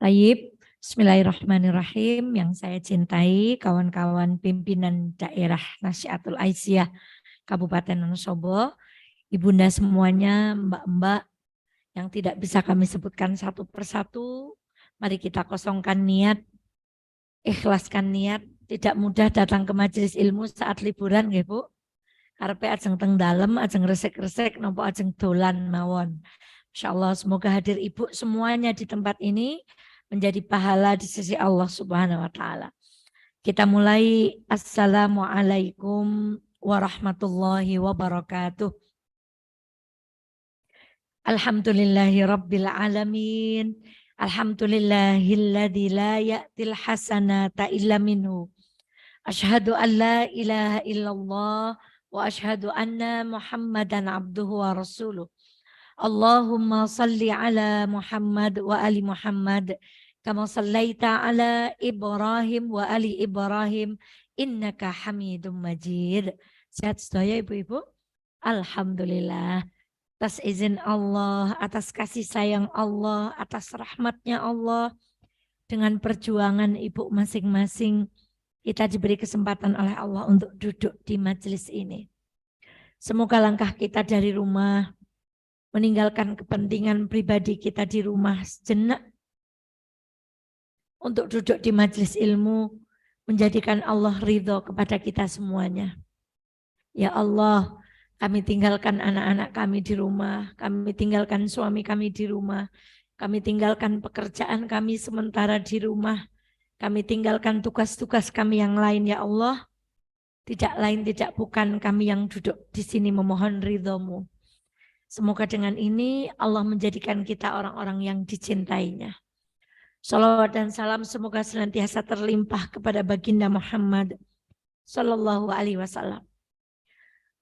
Taib, Bismillahirrahmanirrahim. Yang saya cintai kawan-kawan pimpinan daerah Nasihatul Aisyah Kabupaten Wonosobo, ibunda semuanya, mbak-mbak yang tidak bisa kami sebutkan satu persatu. Mari kita kosongkan niat, ikhlaskan niat. Tidak mudah datang ke majelis ilmu saat liburan, nggih Bu. Karepe ajeng teng dalem, ajeng resek-resek, nopo ajeng dolan mawon. Insyaallah semoga hadir ibu semuanya di tempat ini menjadi pahala di sisi Allah Subhanahu wa taala. Kita mulai. Assalamualaikum warahmatullahi wabarakatuh. Alhamdulillahi rabbil alamin. Alhamdulillahilladzi la ya'til hasanata illa minhu. Asyhadu an la ilaha illallah wa asyhadu anna Muhammadan abduhu wa rasuluh. Allahumma salli ala Muhammad wa ali Muhammad kama sallaita ala Ibrahim wa ali Ibrahim innaka Hamidum Majid. Sehat sedaya ibu-ibu? Alhamdulillah. Atas izin Allah, atas kasih sayang Allah, atas rahmatnya Allah, dengan perjuangan ibu masing-masing, kita diberi kesempatan oleh Allah untuk duduk di majelis ini. Semoga langkah kita dari rumah, meninggalkan kepentingan pribadi kita di rumah sejenak untuk duduk di majelis ilmu, menjadikan Allah ridho kepada kita semuanya. Ya Allah, kami tinggalkan anak-anak kami di rumah, kami tinggalkan suami kami di rumah, kami tinggalkan pekerjaan kami sementara di rumah, kami tinggalkan tugas-tugas kami yang lain, ya Allah. Tidak lain tidak bukan kami yang duduk di sini memohon ridho-Mu. Semoga dengan ini Allah menjadikan kita orang-orang yang dicintainya. Salawat dan salam semoga senantiasa terlimpah kepada baginda Muhammad Sallallahu Alaihi Wasallam.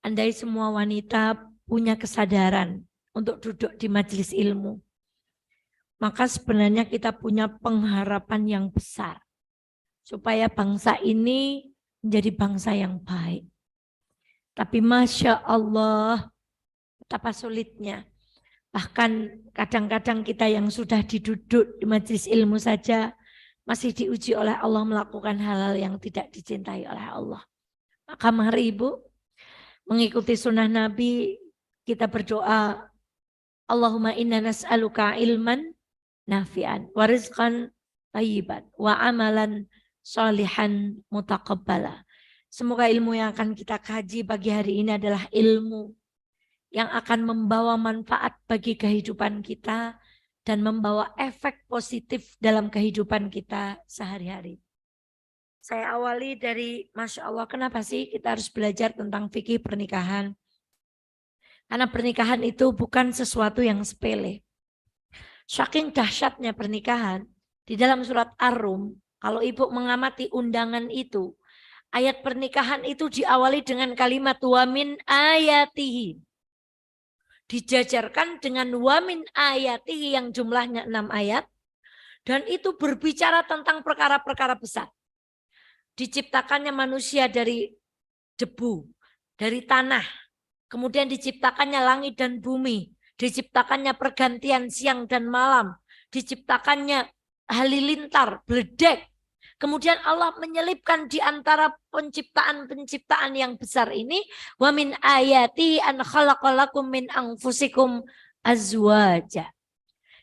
Andai semua wanita punya kesadaran untuk duduk di majelis ilmu, maka sebenarnya kita punya pengharapan yang besar supaya bangsa ini menjadi bangsa yang baik. Tapi Masya Allah, betapa sulitnya. Bahkan kadang-kadang kita yang sudah diduduk di majelis ilmu saja masih diuji oleh Allah melakukan hal-hal yang tidak dicintai oleh Allah. Maka mari Ibu, mengikuti sunnah Nabi, kita berdoa, Allahumma inna nas'aluka ilman nafi'an, wa rizqan thayyiban, wa amalan sholihan mutaqabbala. Semoga ilmu yang akan kita kaji pagi hari ini adalah ilmu yang akan membawa manfaat bagi kehidupan kita dan membawa efek positif dalam kehidupan kita sehari-hari. Saya awali dari Masya Allah, kenapa sih kita harus belajar tentang fikih pernikahan? Karena pernikahan itu bukan sesuatu yang sepele. Saking dahsyatnya pernikahan, di dalam surat Ar-Rum, kalau ibu mengamati undangan itu, ayat pernikahan itu diawali dengan kalimat wa min ayatihi. Dijajarkan dengan wamin ayatihi yang jumlahnya 6 ayat. Dan itu berbicara tentang perkara-perkara besar. Diciptakannya manusia dari debu, dari tanah. Kemudian diciptakannya langit dan bumi. Diciptakannya pergantian siang dan malam. Diciptakannya halilintar, beledek. Kemudian Allah menyelipkan di antara penciptaan-penciptaan yang besar ini, wa min ayati an khalaqalakum min anfusikum azwaja.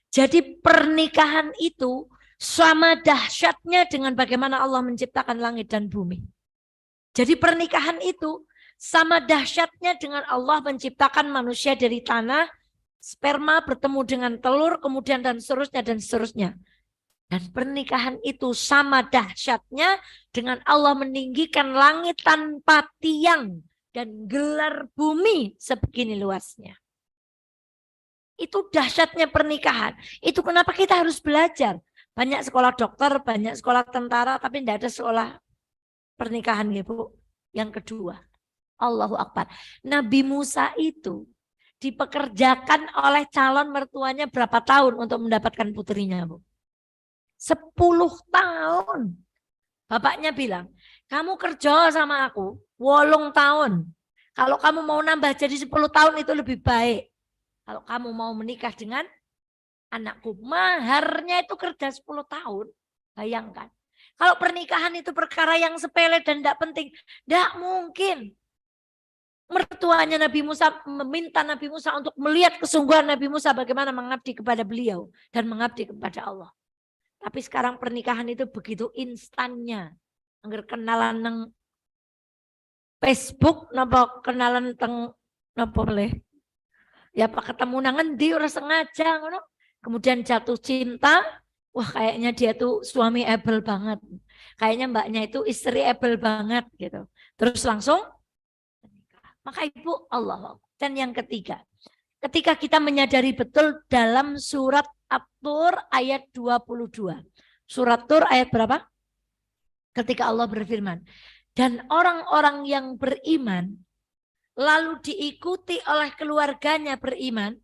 Jadi pernikahan itu sama dahsyatnya dengan bagaimana Allah menciptakan langit dan bumi. Jadi pernikahan itu sama dahsyatnya dengan Allah menciptakan manusia dari tanah, sperma bertemu dengan telur, kemudian dan seterusnya dan seterusnya. Dan pernikahan itu sama dahsyatnya dengan Allah meninggikan langit tanpa tiang dan gelar bumi sebegini luasnya. Itu dahsyatnya pernikahan. Itu kenapa kita harus belajar. Banyak sekolah dokter, banyak sekolah tentara, tapi tidak ada sekolah pernikahan ya Bu. Yang kedua, Allahu Akbar. Nabi Musa itu dipekerjakan oleh calon mertuanya berapa tahun untuk mendapatkan putrinya Bu? 10 tahun. Bapaknya bilang, kamu kerja sama aku 8 tahun. Kalau kamu mau nambah jadi 10 tahun itu lebih baik. Kalau kamu mau menikah dengan Anakku, maharnya itu kerja 10 tahun. Bayangkan. Kalau pernikahan itu perkara yang sepele dan tidak penting, tidak mungkin. Mertuanya Nabi Musa meminta Nabi Musa untuk melihat kesungguhan Nabi Musa bagaimana mengabdi kepada beliau dan mengabdi kepada Allah. Tapi sekarang pernikahan itu begitu instannya. Angger kenalan nang Facebook, napa kenalan teng napa boleh. Ya pak ketemu nang endi ora sengaja ngono. Kemudian jatuh cinta, wah kayaknya dia tuh suami able banget. Kayaknya mbaknya itu istri able banget gitu. Terus langsung maka ibu Allah. Dan yang ketiga, ketika kita menyadari betul dalam surat At-Tur ayat 22. Surat Tur ayat berapa? Ketika Allah berfirman, dan orang-orang yang beriman lalu diikuti oleh keluarganya beriman,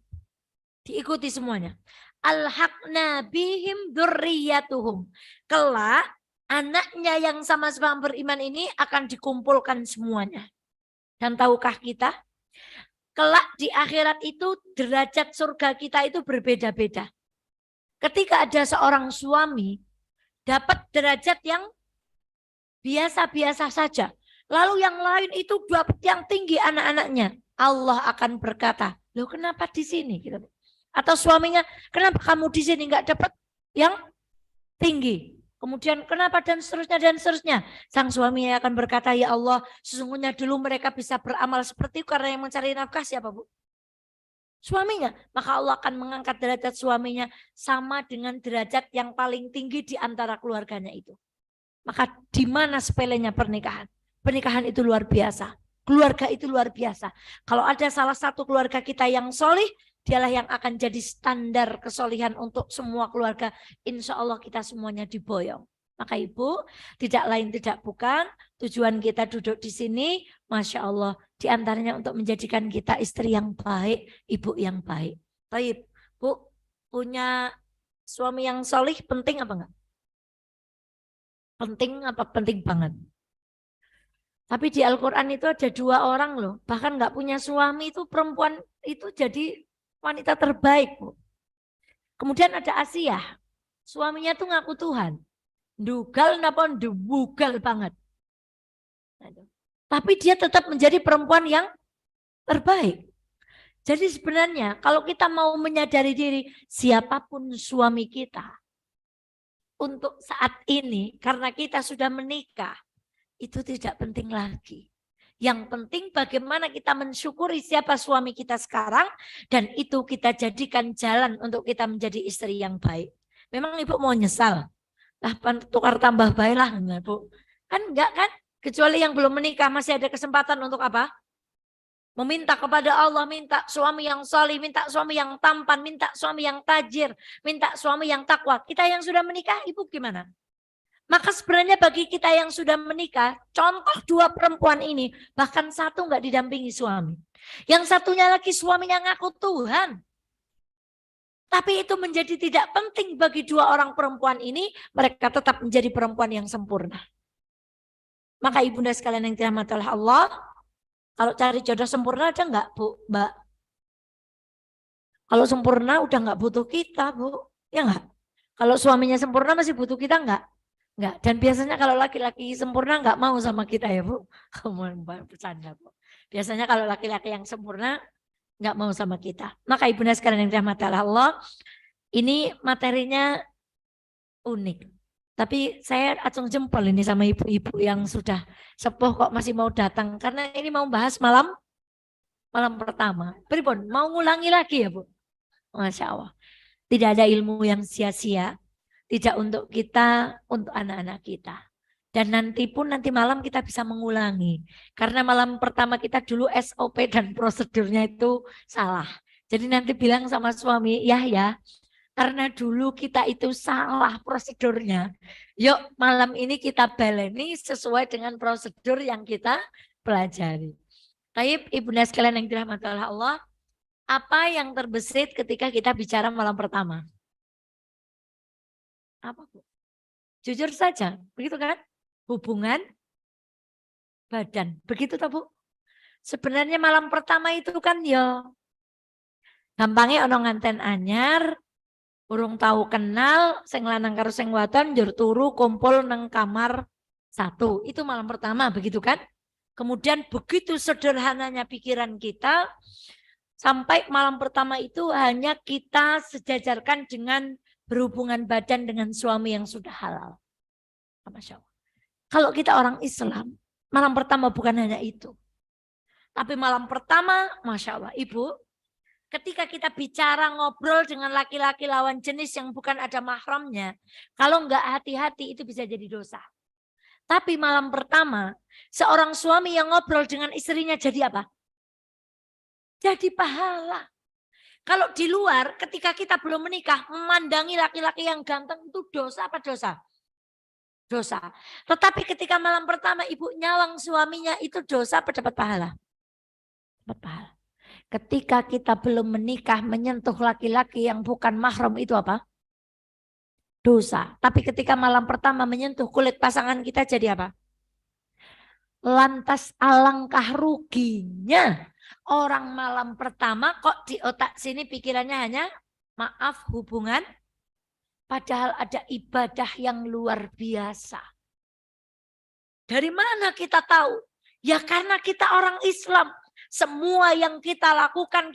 diikuti semuanya. Alhaqna bihim dzurriyyatuhum. Kelak anaknya yang sama-sama beriman ini akan dikumpulkan semuanya. Dan tahukah kita? Kelak di akhirat itu derajat surga kita itu berbeda-beda. Ketika ada seorang suami dapat derajat yang biasa-biasa saja. Lalu yang lain itu dapat yang tinggi anak-anaknya. Allah akan berkata, loh kenapa di sini? Atau suaminya, kenapa kamu di sini nggak dapat yang tinggi? Kemudian kenapa dan seterusnya dan seterusnya. Sang suami akan berkata, ya Allah sesungguhnya dulu mereka bisa beramal seperti itu karena yang mencari nafkah siapa bu? Suaminya. Maka Allah akan mengangkat derajat suaminya sama dengan derajat yang paling tinggi di antara keluarganya itu. Maka di mana sepelenya pernikahan? Pernikahan itu luar biasa. Keluarga itu luar biasa. Kalau ada salah satu keluarga kita yang solih, dialah yang akan jadi standar kesolihan untuk semua keluarga. Insya Allah kita semuanya diboyong. Maka ibu, tidak lain tidak bukan, tujuan kita duduk di sini, Masya Allah, diantaranya untuk menjadikan kita istri yang baik, ibu yang baik. Baik, Bu, punya suami yang solih penting apa enggak? Penting apa penting banget? Tapi di Al-Quran itu ada 2 orang loh, bahkan nggak punya suami itu perempuan itu jadi wanita terbaik. Bu. Kemudian ada Asia, suaminya tuh ngaku Tuhan. Dugal napa dubugal banget. Tapi dia tetap menjadi perempuan yang terbaik. Jadi sebenarnya kalau kita mau menyadari diri, siapapun suami kita, untuk saat ini karena kita sudah menikah, itu tidak penting lagi. Yang penting bagaimana kita mensyukuri siapa suami kita sekarang dan itu kita jadikan jalan untuk kita menjadi istri yang baik. Memang ibu mau nyesal? Lah tukar tambah baik lah enggak bu? Kan enggak kan? Kecuali yang belum menikah masih ada kesempatan untuk apa? Meminta kepada Allah, minta suami yang salih, minta suami yang tampan, minta suami yang tajir, minta suami yang takwa. Kita yang sudah menikah, ibu gimana? Maka sebenarnya bagi kita yang sudah menikah, contoh 2 perempuan ini, bahkan satu nggak didampingi suami. Yang satunya lagi suaminya ngaku Tuhan. Tapi itu menjadi tidak penting bagi 2 orang perempuan ini, mereka tetap menjadi perempuan yang sempurna. Maka ibunda sekalian yang dirahmati oleh Allah, kalau cari jodoh sempurna ada nggak Bu, Mbak? Kalau sempurna udah nggak butuh kita Bu, ya nggak? Kalau suaminya sempurna masih butuh kita nggak? Enggak. Dan biasanya kalau laki-laki sempurna enggak mau sama kita ya Bu. Kamu bercanda Bu. Biasanya kalau laki-laki yang sempurna enggak mau sama kita. Maka ibunda sekalian yang dirahmati Allah, ini materinya unik. Tapi saya acung jempol ini sama ibu-ibu yang sudah sepuh kok masih mau datang. Karena ini mau bahas malam pertama. Pripun, mau ngulangi lagi ya Bu? Masya Allah. Tidak ada ilmu yang sia-sia. Tidak untuk kita, untuk anak-anak kita. Dan nanti malam kita bisa mengulangi. Karena malam pertama kita dulu SOP dan prosedurnya itu salah. Jadi nanti bilang sama suami, ya, karena dulu kita itu salah prosedurnya. Yuk malam ini kita baleni sesuai dengan prosedur yang kita pelajari. Baik, ibunda sekalian yang dirahmati Allah, apa yang terbesit ketika kita bicara malam pertama? Apa Bu? Jujur saja, begitu kan? Hubungan badan, begitu toh Bu? Sebenarnya malam pertama itu kan ya gampangnya ono nganten anyar, Urung tahu kenal, sing lanang karo sing wadon njur turu kumpul nang kamar satu. Itu malam pertama, begitu kan? Kemudian begitu sederhananya pikiran kita, sampai malam pertama itu hanya kita sejajarkan dengan berhubungan badan dengan suami yang sudah halal. Masya Allah. Kalau kita orang Islam, malam pertama bukan hanya itu. Tapi malam pertama, Masya Allah, Ibu, ketika kita bicara ngobrol dengan laki-laki lawan jenis yang bukan ada mahramnya, kalau nggak hati-hati itu bisa jadi dosa. Tapi malam pertama, seorang suami yang ngobrol dengan istrinya jadi apa? Jadi pahala. Kalau di luar, ketika kita belum menikah, memandangi laki-laki yang ganteng itu dosa apa dosa? Dosa. Tetapi ketika malam pertama ibu nyawang suaminya, itu dosa apa dapat pahala? Dapat pahala. Ketika kita belum menikah, menyentuh laki-laki yang bukan mahram itu apa? Dosa. Tapi ketika malam pertama menyentuh kulit pasangan kita jadi apa? Lantas alangkah ruginya orang malam pertama kok di otak sini pikirannya hanya maaf hubungan, padahal ada ibadah yang luar biasa. Dari mana kita tahu? Ya karena kita orang Islam. Semua yang kita lakukan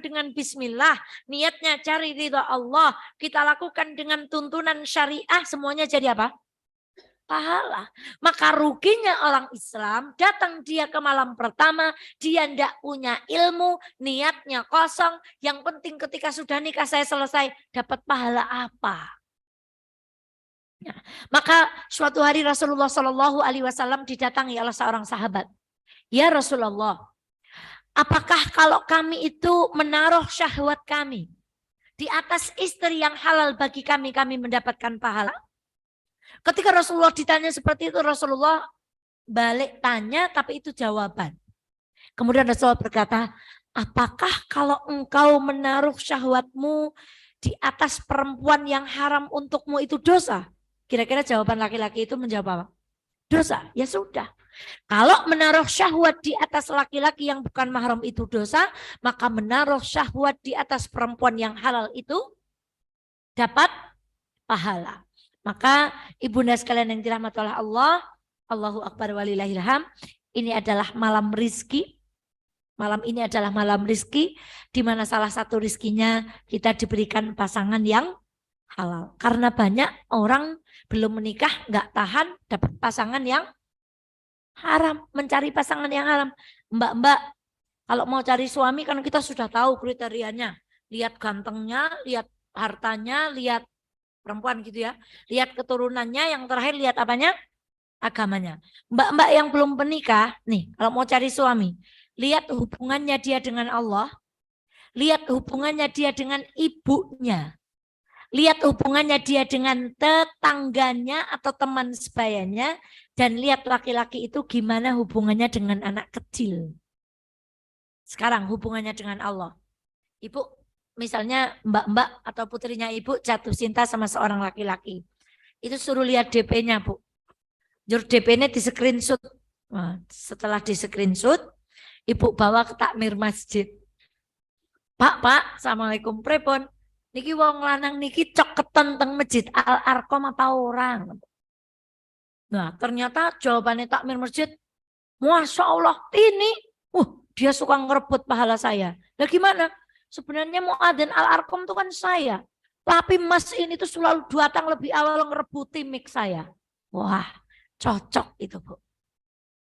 dengan bismillah. Niatnya cari ridha Allah. Kita lakukan dengan tuntunan syariah. Semuanya jadi apa? Pahala. Maka ruginya orang Islam, datang dia ke malam pertama, dia tidak punya ilmu, niatnya kosong. Yang penting ketika sudah nikah saya selesai, dapat pahala apa? Ya. Maka suatu hari Rasulullah Shallallahu Alaihi Wasallam didatangi oleh seorang sahabat. Ya Rasulullah, apakah kalau kami itu menaruh syahwat kami di atas istri yang halal bagi kami, kami mendapatkan pahala? Ketika Rasulullah ditanya seperti itu, Rasulullah balik tanya, tapi itu jawaban. Kemudian Rasulullah berkata, apakah kalau engkau menaruh syahwatmu di atas perempuan yang haram untukmu itu dosa? Kira-kira jawaban laki-laki itu menjawab apa? Dosa. Ya sudah. Kalau menaruh syahwat di atas laki-laki yang bukan mahram itu dosa, maka menaruh syahwat di atas perempuan yang halal itu dapat pahala. Maka ibunda sekalian yang dirahmati oleh Allah, Allahu Akbar walillahilham, ini adalah malam rizki. Malam ini adalah malam rizki, di mana salah satu rizkinya kita diberikan pasangan yang halal. Karena banyak orang belum menikah nggak tahan dapat pasangan yang haram, mencari pasangan yang haram. Mbak-mbak, kalau mau cari suami kan kita sudah tahu kriterianya. Lihat gantengnya, lihat hartanya, lihat perempuan gitu ya. Lihat keturunannya, yang terakhir lihat apanya? Agamanya. Mbak-mbak yang belum menikah, nih kalau mau cari suami, lihat hubungannya dia dengan Allah, lihat hubungannya dia dengan ibunya, lihat hubungannya dia dengan tetangganya atau teman sebayanya, dan lihat laki-laki itu gimana hubungannya dengan anak kecil. Sekarang hubungannya dengan Allah. Ibu, misalnya mbak-mbak atau putrinya ibu jatuh cinta sama seorang laki-laki. Itu suruh lihat DP-nya, Bu. Jur DP-nya di screenshot. Nah, setelah di screenshot, ibu bawa ke takmir masjid. Pak, Assalamualaikum, prepon. Niki wong lanang niki coketan teng masjid Al-Arqam apa orang? Nah, ternyata jawabannya takmir masjid, Masya Allah, ini, dia suka ngerebut pahala saya. Nah gimana? Sebenarnya muadzin Al-Arqam itu kan saya. Tapi mas ini tuh selalu datang lebih awal ngerebuti mic saya. Wah, cocok itu, Bu.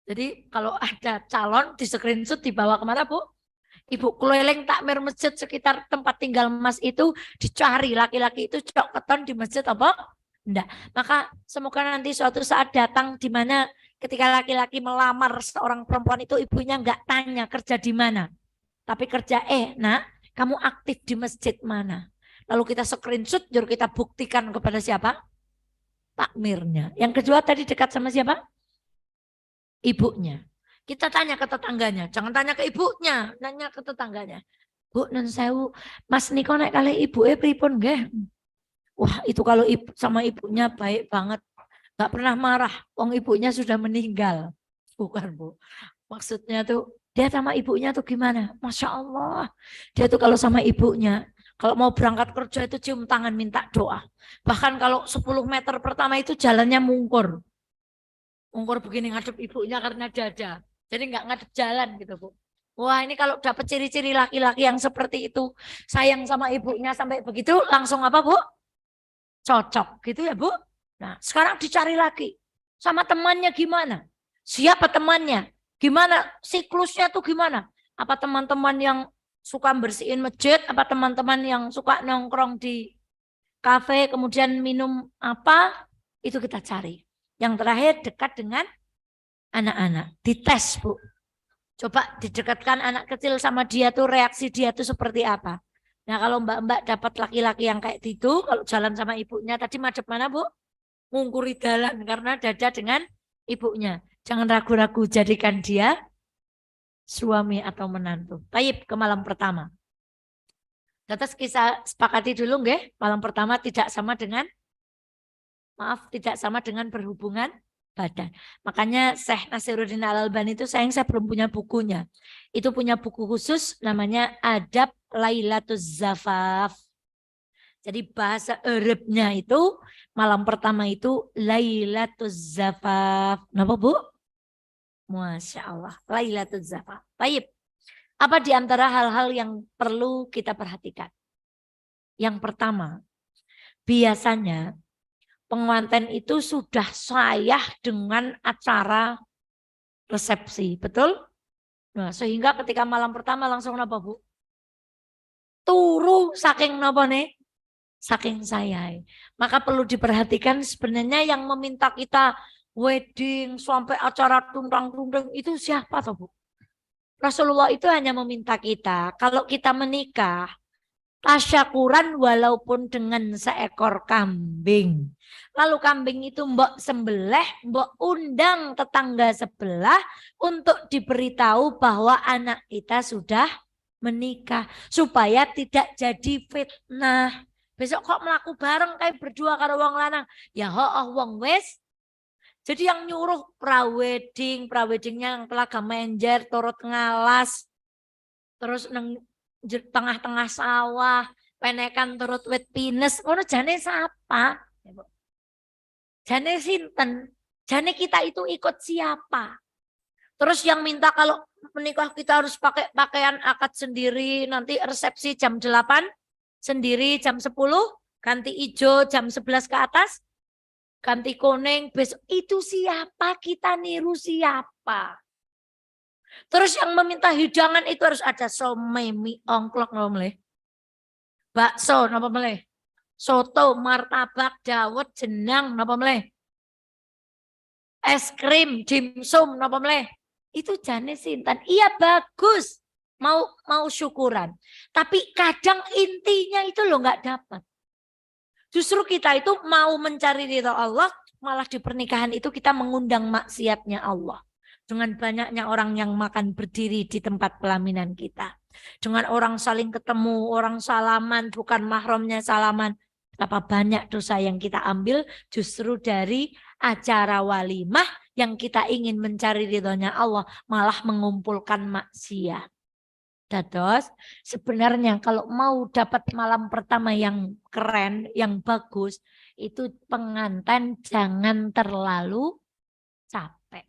Jadi kalau ada calon di screenshot dibawa kemana, Bu? Ibu keliling takmir masjid sekitar tempat tinggal mas itu, dicari laki-laki itu coketan di masjid apa? Enggak. Maka semoga nanti suatu saat datang di mana ketika laki-laki melamar seorang perempuan itu ibunya enggak tanya kerja di mana. Tapi kerja nak, kamu aktif di masjid mana? Lalu kita screenshot, jur kita buktikan kepada siapa? Takmirnya. Yang kedua tadi dekat sama siapa? Ibunya. Kita tanya ke tetangganya, jangan tanya ke ibunya, nanya ke tetangganya. Bu, nun sewu, Mas Niko naik kali ibu pripun nggih? Wah, itu kalau sama ibunya baik banget. Gak pernah marah, wong ibunya sudah meninggal. Bukan, Bu. Maksudnya tuh, dia sama ibunya tuh gimana? Masya Allah. Dia tuh kalau sama ibunya, Kalau mau berangkat kerja itu cium tangan minta doa. Bahkan kalau 10 meter pertama itu jalannya mungkur. Mungkur begini ngadep ibunya karena dada. Jadi nggak ngadep jalan gitu Bu. Wah ini kalau dapat ciri-ciri laki-laki yang seperti itu. Sayang sama ibunya sampai begitu langsung apa Bu? Cocok gitu ya Bu. Nah sekarang dicari lagi. Sama temannya gimana? Siapa temannya? Gimana siklusnya tuh gimana? Apa teman-teman yang suka bersihin masjid? Apa teman-teman yang suka nongkrong di kafe kemudian minum apa? Itu kita cari. Yang terakhir dekat dengan anak-anak. Dites Bu. Coba didekatkan anak kecil sama dia tuh reaksi dia tuh seperti apa. Nah kalau mbak-mbak dapat laki-laki yang kayak gitu, kalau jalan sama ibunya tadi madep mana Bu? Ngungkuri jalan karena dada dengan ibunya. Jangan ragu-ragu jadikan dia suami atau menantu. Taib ke malam pertama. Atas kisah sepakati dulu nggih, malam pertama tidak sama dengan tidak sama dengan berhubungan badan. Makanya Syekh Nasiruddin Al-Albani itu saya belum punya bukunya. Itu punya buku khusus namanya Adab Lailatuz Zafaf. Jadi bahasa Arabnya itu malam pertama itu Lailatuz Zafaf. Kenapa Bu? Masya Allah. Lailatuz Zafaf. Baik. Apa di antara hal-hal yang perlu kita perhatikan? Yang pertama, biasanya pengantin itu sudah sayah dengan acara resepsi, betul? Nah, sehingga ketika malam pertama langsung apa Bu? Turu saking napa nih? Saking sayang. Maka perlu diperhatikan sebenarnya yang meminta kita wedding sampai acara tungtang-tungtang itu siapa toh Bu? Rasulullah itu hanya meminta kita kalau kita menikah tasyakuran walaupun dengan seekor kambing. Lalu kambing itu mbok sembelih, mbok undang tetangga sebelah untuk diberitahu bahwa anak kita sudah menikah. Supaya tidak jadi fitnah. Besok kok melaku bareng kayak berdua karo wong lanang. Ya wong wes. Jadi yang nyuruh praweddingnya yang telaga menjer, turut ngalas. Terus neng tengah-tengah sawah, penekan turut wit pinus, ngono jane sapa? Jane sinten? Jane kita itu ikut siapa? Terus yang minta kalau menikah kita harus pakai pakaian akad sendiri, nanti resepsi jam 8 sendiri, jam 10 ganti hijau, jam 11 ke atas ganti kuning, besok itu siapa? Kita niru siapa? Terus yang meminta hidangan itu harus ada somai, mie ongklok, bakso, napa meleh? Soto, martabak, dawet, jenang, napa meleh? Es krim, dimsum, napa meleh? Itu jane sinten. Iya bagus, mau syukuran. Tapi kadang intinya itu lo nggak dapat. Justru kita itu mau mencari ridha Allah, malah di pernikahan itu kita mengundang maksiatnya Allah. Dengan banyaknya orang yang makan berdiri di tempat pelaminan kita. Dengan orang saling ketemu, orang salaman, bukan mahramnya salaman. Berapa banyak dosa yang kita ambil justru dari acara walimah yang kita ingin mencari ridhonya Allah, malah mengumpulkan maksiat. Dados, sebenarnya kalau mau dapat malam pertama yang keren, yang bagus, itu pengantin jangan terlalu capek.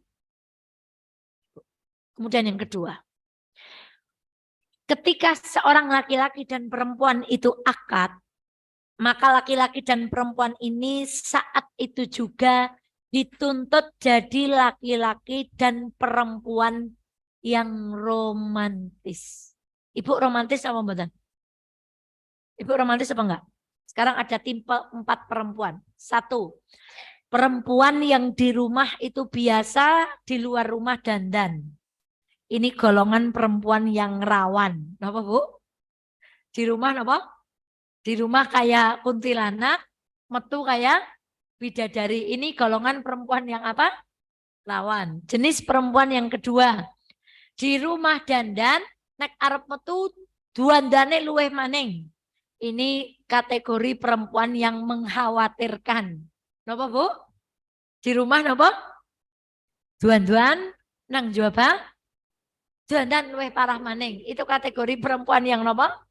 Kemudian yang kedua, ketika seorang laki-laki dan perempuan itu akad, maka laki-laki dan perempuan ini saat itu juga dituntut jadi laki-laki dan perempuan yang romantis. Ibu romantis apa enggak? Ibu romantis apa enggak? Sekarang ada tipe 4 perempuan. 1, perempuan yang di rumah itu biasa, di luar rumah dandan. Ini golongan perempuan yang rawan. Kenapa Bu? Di rumah apa? Di rumah kayak kuntilanak, metu kayak bidadari. Ini golongan perempuan yang apa? Rawan. Jenis perempuan yang kedua. Di rumah dandan, nek arep metu duandane luweh maning. Ini kategori perempuan yang mengkhawatirkan. Napa Bu? Di rumah napa? Duan-duan nang jawab. Duan luweh parah maning. Itu kategori perempuan yang napa?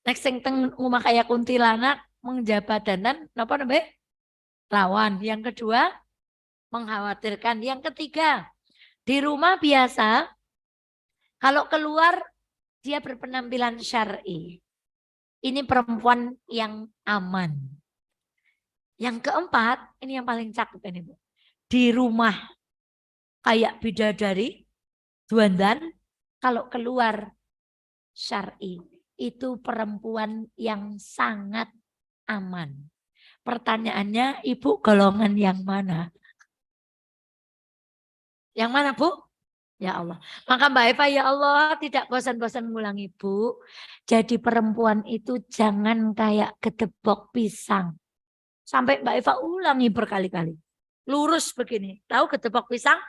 Nek sing teng rumah kayak kuntilanak menjabadanan napa nembe? Rawan. Yang kedua, mengkhawatirkan. Yang ketiga, di rumah biasa kalau keluar dia berpenampilan syar'i. Ini perempuan yang aman. Yang keempat, ini yang paling cakep ini, Bu. Di rumah kayak bidadari, duandan, kalau keluar syar'i. Itu perempuan yang sangat aman. Pertanyaannya, Ibu golongan yang mana? Yang mana, Bu? Ya Allah. Maka Mbak Eva, ya Allah, tidak bosan-bosan ngulangi, Bu. Jadi perempuan itu jangan kayak gedebok pisang. Sampai Mbak Eva ulangi berkali-kali. Lurus begini. Tahu gedebok pisang?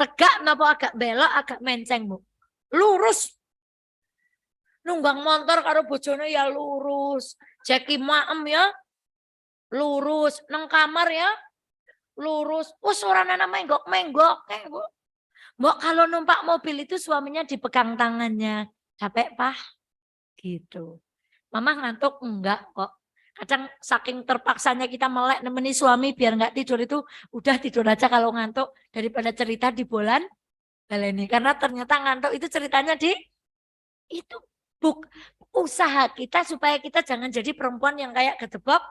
Tegak napa agak belok, agak menceng, Bu. Lurus. Nunggang motor karo bojone ya lurus. Jeki maem ya lurus. Nang kamar ya lurus. Wes ora ana menggok-menggok. Mbok kalau numpak mobil itu suaminya dipegang tangannya. Capek, Pak? Gitu. Mama ngantuk? Enggak kok. Kadang saking terpaksanya kita melek nemeni suami biar enggak tidur itu udah tidur aja kalau ngantuk daripada cerita di bulan baleni. Karena ternyata ngantuk itu ceritanya di itu usaha kita supaya kita jangan jadi perempuan yang kayak gedebok.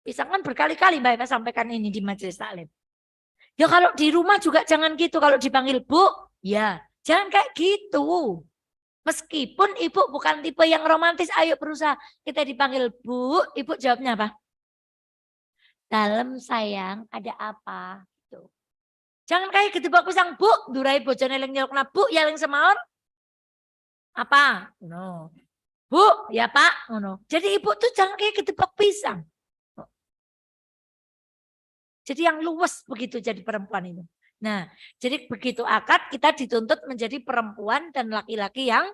Pisang kan berkali-kali Mbak Eva sampaikan ini di majelis taklim. Ya kalau di rumah juga jangan gitu. Kalau dipanggil Bu, ya jangan kayak gitu. Meskipun ibu bukan tipe yang romantis, ayo berusaha. Kita dipanggil Bu, ibu jawabnya apa? Dalam sayang, ada apa? Gitu. Jangan kayak gedebak pisang, Bu, durai bojone eling nyelukna, Bu, ya eling semaur. Apa? No. Bu, ya Pak. No. Jadi ibu tuh jangan kayak gedebak pisang. Jadi yang luwes begitu jadi perempuan itu. Nah, jadi begitu akad kita dituntut menjadi perempuan dan laki-laki yang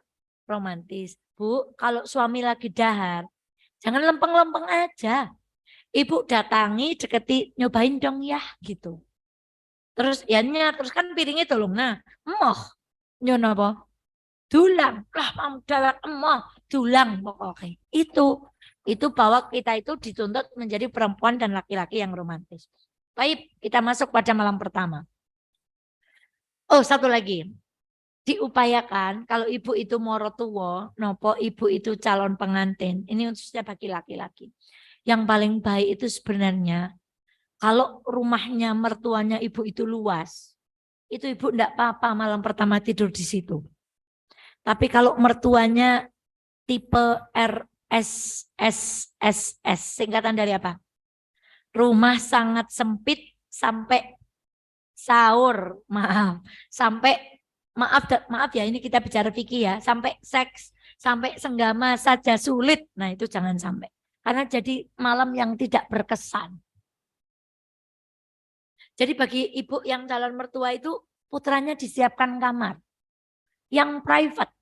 romantis. Bu, kalau suami lagi dahar, jangan lempeng-lempeng aja. Ibu datangi, deketi, nyobain dong ya, gitu. Terus ya terus kan piringnya tolong. Nah, emoh, nyono apa? Dulang, lah mam dawet emoh, dulang pokoknya. Itu bahwa kita itu dituntut menjadi perempuan dan laki-laki yang romantis. Baik, kita masuk pada malam pertama. Oh, satu lagi. Diupayakan kalau ibu itu moro tuwo, nopo ibu itu calon pengantin. Ini khususnya bagi laki-laki. Yang paling baik itu sebenarnya kalau rumahnya mertuanya ibu itu luas, itu ibu enggak apa-apa malam pertama tidur di situ. Tapi kalau mertuanya tipe RSSSS, singkatan dari apa? Rumah sangat sempit sampai sahur, maaf ya, ini kita bicara fikih ya, sampai seks, sampai senggama saja sulit. Nah, itu jangan sampai. Karena jadi malam yang tidak berkesan. Jadi bagi ibu yang calon mertua itu putranya disiapkan kamar yang private,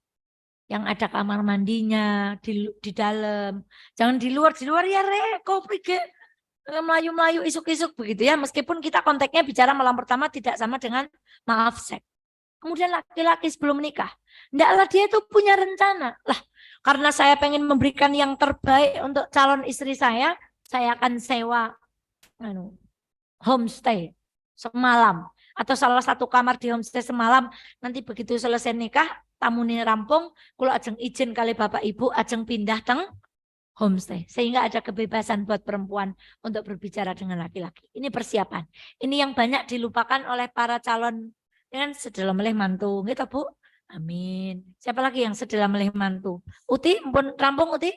yang ada kamar mandinya di dalam. Jangan di luar ya kok pergi melayu-melayu isuk-isuk begitu ya. Meskipun kita konteksnya bicara malam pertama tidak sama dengan maaf seks. Kemudian laki-laki sebelum menikah, ndaklah dia itu punya rencana. Lah, karena saya pengen memberikan yang terbaik untuk calon istri saya akan sewa homestay semalam atau salah satu kamar di homestay semalam. Nanti begitu selesai nikah, tamu ini rampung, kalau ajeng izin kali bapak ibu, ajeng pindah teng homestay. Sehingga ada kebebasan buat perempuan untuk berbicara dengan laki-laki. Ini persiapan. Ini yang banyak dilupakan oleh para calon dengan sedalam melih mantu. Gitu Bu. Amin. Siapa lagi yang sedalam melih mantu? Uti, pun rampung Uti?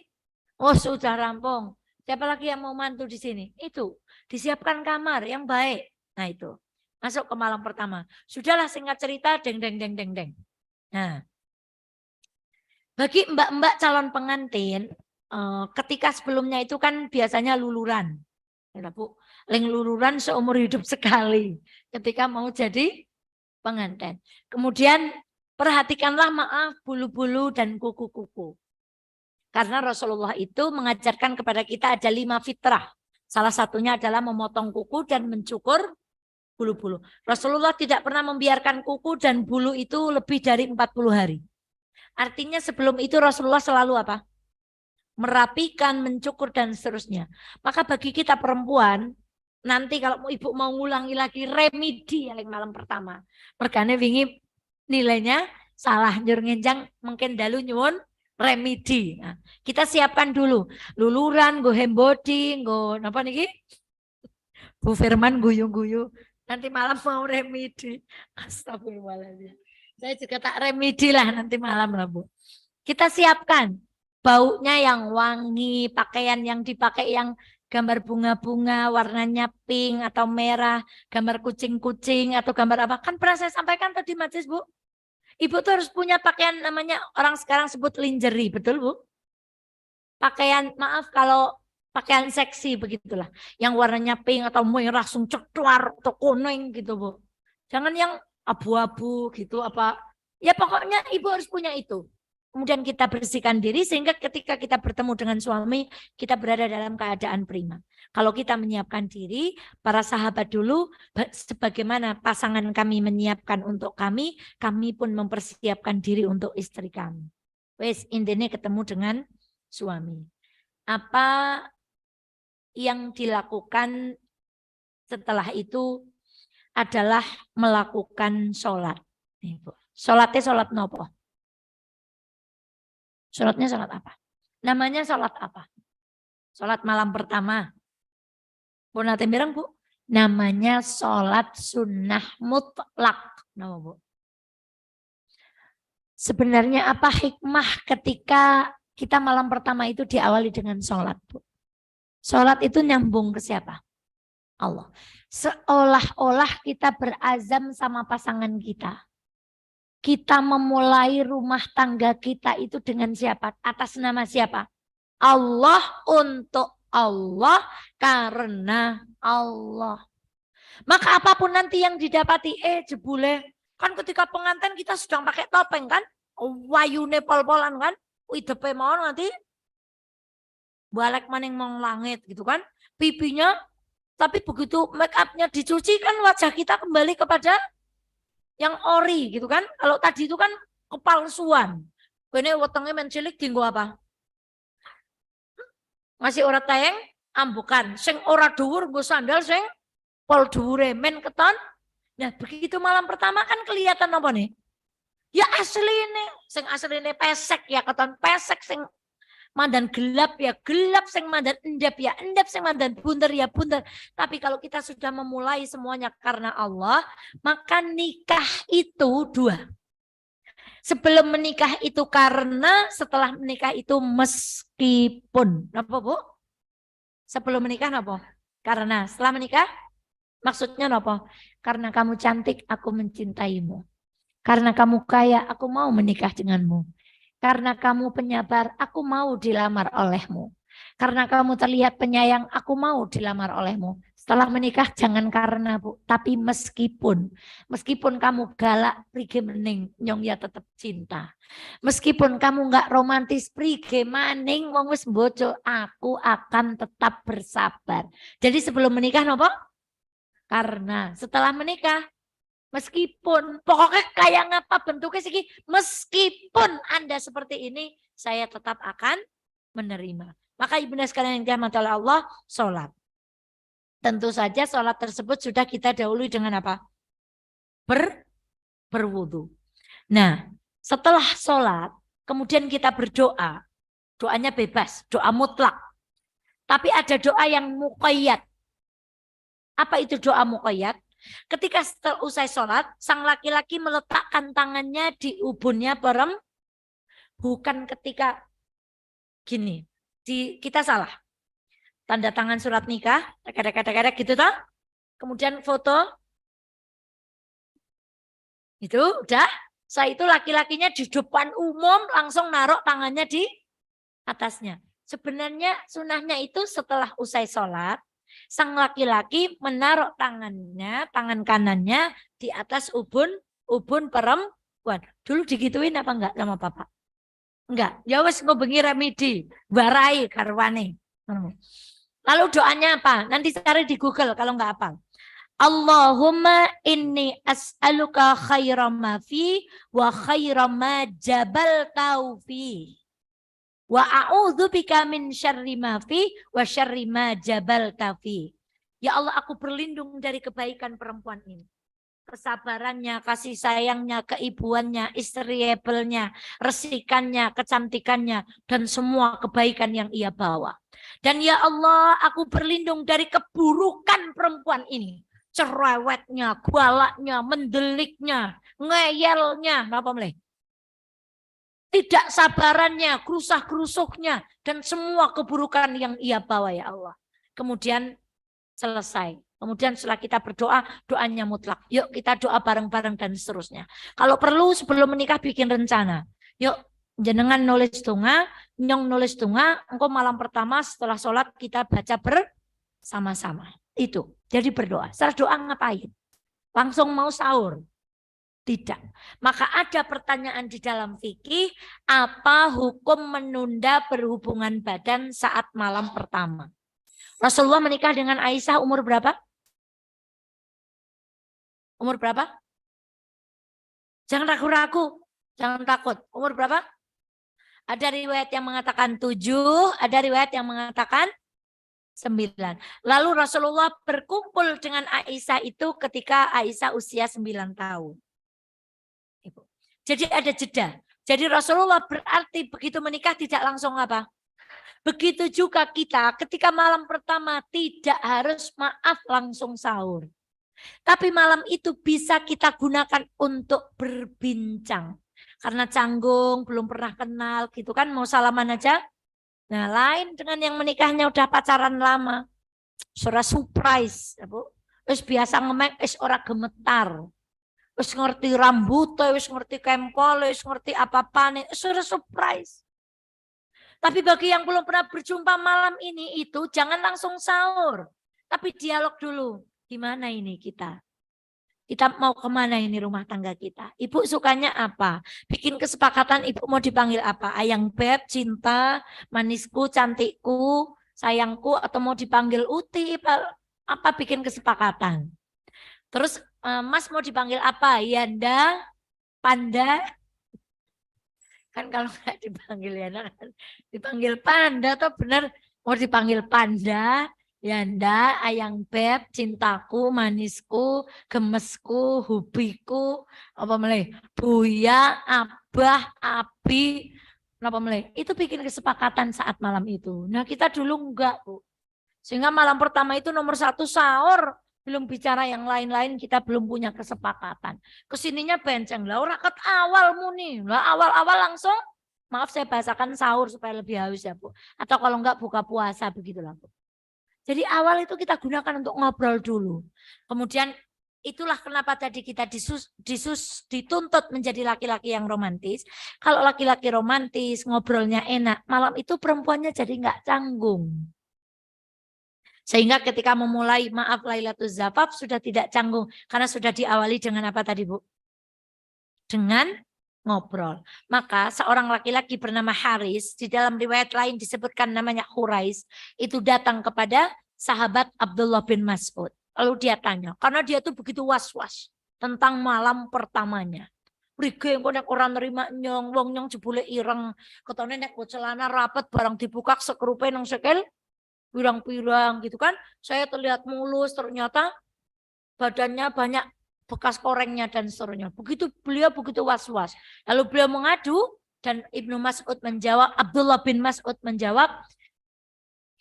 Oh sudah rampung. Siapa lagi yang mau mantu di sini? Itu. Disiapkan kamar yang baik. Nah itu. Masuk ke malam pertama. Sudahlah singkat cerita, deng. Nah. Bagi mbak-mbak calon pengantin, ketika sebelumnya itu kan biasanya luluran. Ya, Bu. Luluran seumur hidup sekali. Ketika mau jadi pengantin. Kemudian perhatikanlah maaf bulu-bulu dan kuku-kuku. Karena Rasulullah itu mengajarkan kepada kita ada 5 fitrah. Salah satunya adalah memotong kuku dan mencukur bulu-bulu. Rasulullah tidak pernah membiarkan kuku dan bulu itu lebih dari 40 hari. Artinya sebelum itu Rasulullah selalu apa? merapikan, mencukur, dan seterusnya. Maka bagi kita perempuan, nanti kalau ibu mau ngulangi lagi remedi yang malam pertama. Mergane wingi nilainya salah njur ngenjang mungkin dalu nyuwun remedi. Nah, kita siapkan dulu luluran, go hembody, go napa niki? Bu Firman guyu-guyu. Nanti malam mau remedi. Astagfirullahaladzim. Saya juga tak remedi lah nanti malam lah Bu. Kita siapkan baunya yang wangi, pakaian yang dipakai yang gambar bunga-bunga, warnanya pink atau merah, gambar kucing-kucing atau gambar apa. Kan pernah saya sampaikan tadi Majelis Bu. Ibu tuh harus punya pakaian namanya orang sekarang sebut lingerie, betul Bu? Pakaian, maaf kalau pakaian seksi begitulah. Yang warnanya pink atau merah, langsung cetuar atau kuning gitu Bu. Jangan yang abu-abu gitu apa. Ya pokoknya ibu harus punya itu. Kemudian kita bersihkan diri sehingga ketika kita bertemu dengan suami, kita berada dalam keadaan prima. Kalau kita menyiapkan diri, para sahabat dulu, sebagaimana pasangan kami menyiapkan untuk kami pun mempersiapkan diri untuk istri kami. Wes, intinya ketemu dengan suami. Apa yang dilakukan setelah itu adalah melakukan sholat. Sholatnya sholat nopo? Sholatnya sholat apa? Namanya sholat apa? Sholat malam pertama. Bu nanti bilang Bu, namanya sholat sunnah mutlak. Nama Bu. Sebenarnya apa hikmah ketika kita malam pertama itu diawali dengan sholat Bu? Sholat itu nyambung ke siapa? Allah. Seolah-olah kita berazam sama pasangan kita. Kita memulai rumah tangga kita itu dengan siapa? Atas nama siapa? Allah, untuk Allah, karena Allah. Maka apapun nanti yang didapati, jebule. Kan ketika pengantin kita sedang pakai topeng kan? Wayune pol-polan kan? Idepe mau nanti balik maning mong langit gitu kan? Pipinya, tapi begitu make upnya dicuci kan wajah kita kembali kepada yang ori gitu kan. Kalau tadi itu kan kepalsuan. Kene wetenge men cilik dienggo apa? Masih ora tayeng ambukan. Sing ora dhuwur nggo sandal sing pol dhuwure men keton. Nah, begitu malam pertama kan kelihatan apa nih? Ya asline, sing asline pesek ya keton pesek, sing mandan gelap ya gelap, sing mandan endap ya endap, sing mandan bunder ya bunder. Tapi kalau kita sudah memulai semuanya karena Allah, maka nikah itu dua. Sebelum menikah itu karena, setelah menikah itu meskipun. Apa Bu? Sebelum menikah apa? Karena. Setelah menikah maksudnya apa? Karena kamu cantik aku mencintaimu. Karena kamu kaya aku mau menikah denganmu. Karena kamu penyabar, aku mau dilamar olehmu. Karena kamu terlihat penyayang, aku mau dilamar olehmu. Setelah menikah jangan karena Bu, tapi meskipun. Meskipun kamu galak, prige mening, nyong ya tetap cinta. Meskipun kamu enggak romantis, prige maning, wong wis bojo, aku akan tetap bersabar. Jadi sebelum menikah nopo? Karena. Setelah menikah, meskipun, pokoknya kayak ngapa bentuknya sih, meskipun Anda seperti ini, saya tetap akan menerima. Maka ibunda sekalian yang dirahmati oleh Allah, sholat. Tentu saja sholat tersebut sudah kita dahului dengan apa? Berwudu. Nah, setelah sholat, kemudian kita berdoa. Doanya bebas, doa mutlak. Tapi ada doa yang muqayyad. Apa itu doa muqayyad? Ketika setelah usai sholat, sang laki-laki meletakkan tangannya di ubunnya perempuan. Bukan ketika gini, kita salah. Tanda tangan surat nikah, kadang-kadang gitu toh. Kemudian foto. Itu udah. Setelah itu laki-lakinya di depan umum langsung naruh tangannya di atasnya. Sebenarnya sunahnya itu setelah usai sholat, sang laki-laki menaruh tangannya, tangan kanannya di atas ubun perempuan. Dulu digituin apa enggak sama Bapak? Enggak. Ya wes ngobengi remedi, barai karwane. Lalu doanya apa? Nanti cari di Google kalau enggak hafal. Allahumma inni as'aluka khairam ma fi wa khairam ma jabal taufi. Wa a'udzubika min syarri ma fi wa syarri ma jabalta fi. Ya Allah, aku berlindung dari kebaikan perempuan ini. Kesabarannya, kasih sayangnya, keibuannya, istriable-nya, resikannya, kecantikannya, dan semua kebaikan yang ia bawa. Dan ya Allah, aku berlindung dari keburukan perempuan ini. Cerewetnya, galaknya, mendeliknya, ngeyelnya, apa mulai? Tidak sabarannya, gerusah-gerusuknya, dan semua keburukan yang ia bawa ya Allah. Kemudian selesai. Kemudian setelah kita berdoa, doanya mutlak. Yuk kita doa bareng-bareng dan seterusnya. Kalau perlu sebelum menikah bikin rencana. Yuk jenengan nulis tunga, nyong nulis tunga, engkau malam pertama setelah sholat kita baca bersama-sama. Itu. Jadi berdoa. Setelah doa ngapain? Langsung mau sahur? Tidak. Maka ada pertanyaan di dalam fikih, apa hukum menunda berhubungan badan saat malam pertama? Rasulullah menikah dengan Aisyah umur berapa? Umur berapa? Jangan ragu-ragu, jangan takut. Umur berapa? Ada riwayat yang mengatakan 7, ada riwayat yang mengatakan 9. Lalu Rasulullah berkumpul dengan Aisyah itu ketika Aisyah usia 9 tahun. Jadi ada jeda. Jadi Rasulullah berarti begitu menikah tidak langsung apa? Begitu juga kita ketika malam pertama tidak harus maaf langsung sahur. Tapi malam itu bisa kita gunakan untuk berbincang. Karena canggung, belum pernah kenal gitu kan, mau salaman aja. Nah lain dengan yang menikahnya udah pacaran lama. Suara surprise. Wis biasa ngemek, wis ora gemetar. Wis ngerti rambut, wis ngerti kempol, wis ngerti apa-apa. Suara surprise. Tapi bagi yang belum pernah berjumpa malam ini itu jangan langsung sahur. Tapi dialog dulu. Gimana ini kita? Kita mau kemana ini rumah tangga kita? Ibu sukanya apa? Bikin kesepakatan ibu mau dipanggil apa? Ayang beb, cinta, manisku, cantikku, sayangku, atau mau dipanggil Uti? Apa bikin kesepakatan? Terus Mas mau dipanggil apa? Yanda, Panda? Kan kalau nggak dipanggil Yana kan dipanggil Panda atau benar mau dipanggil Panda, Yanda, Ayang Beb, cintaku, manisku, gemesku, hubiku, apa mulai Buya, Abah, Abi, apa mulai itu bikin kesepakatan saat malam itu. Nah kita dulu enggak Bu. Sehingga malam pertama itu nomor 1 sahur. Belum bicara yang lain-lain kita belum punya kesepakatan. Kesininya benceng lah rakat awalmu nih. Lah awal-awal langsung maaf saya bahasakan sahur supaya lebih haus ya Bu. Atau kalau enggak buka puasa begitulah Bu. Jadi awal itu kita gunakan untuk ngobrol dulu. Kemudian itulah kenapa tadi kita dituntut menjadi laki-laki yang romantis. Kalau laki-laki romantis ngobrolnya enak, malam itu perempuannya jadi enggak canggung. Sehingga ketika memulai maaf Lailatul Zafaf sudah tidak canggung. Karena sudah diawali dengan apa tadi Bu? Dengan ngobrol. Maka seorang laki-laki bernama Haris. Di dalam riwayat lain disebutkan namanya Hurais. Itu datang kepada sahabat Abdullah bin Mas'ud. Lalu dia tanya. Karena dia tuh begitu was-was. Tentang malam pertamanya. Rige engko nek ora nerima nyong. Wong nyong jebule ireng. Ketone nek celana rapet barang dibuka sekrupe nang sekel. Pirang-pirang gitu kan. Saya terlihat mulus, ternyata badannya banyak bekas korengnya dan seterusnya. Begitu beliau begitu was-was. Lalu beliau mengadu dan Ibnu Mas'ud menjawab, Abdullah bin Mas'ud menjawab,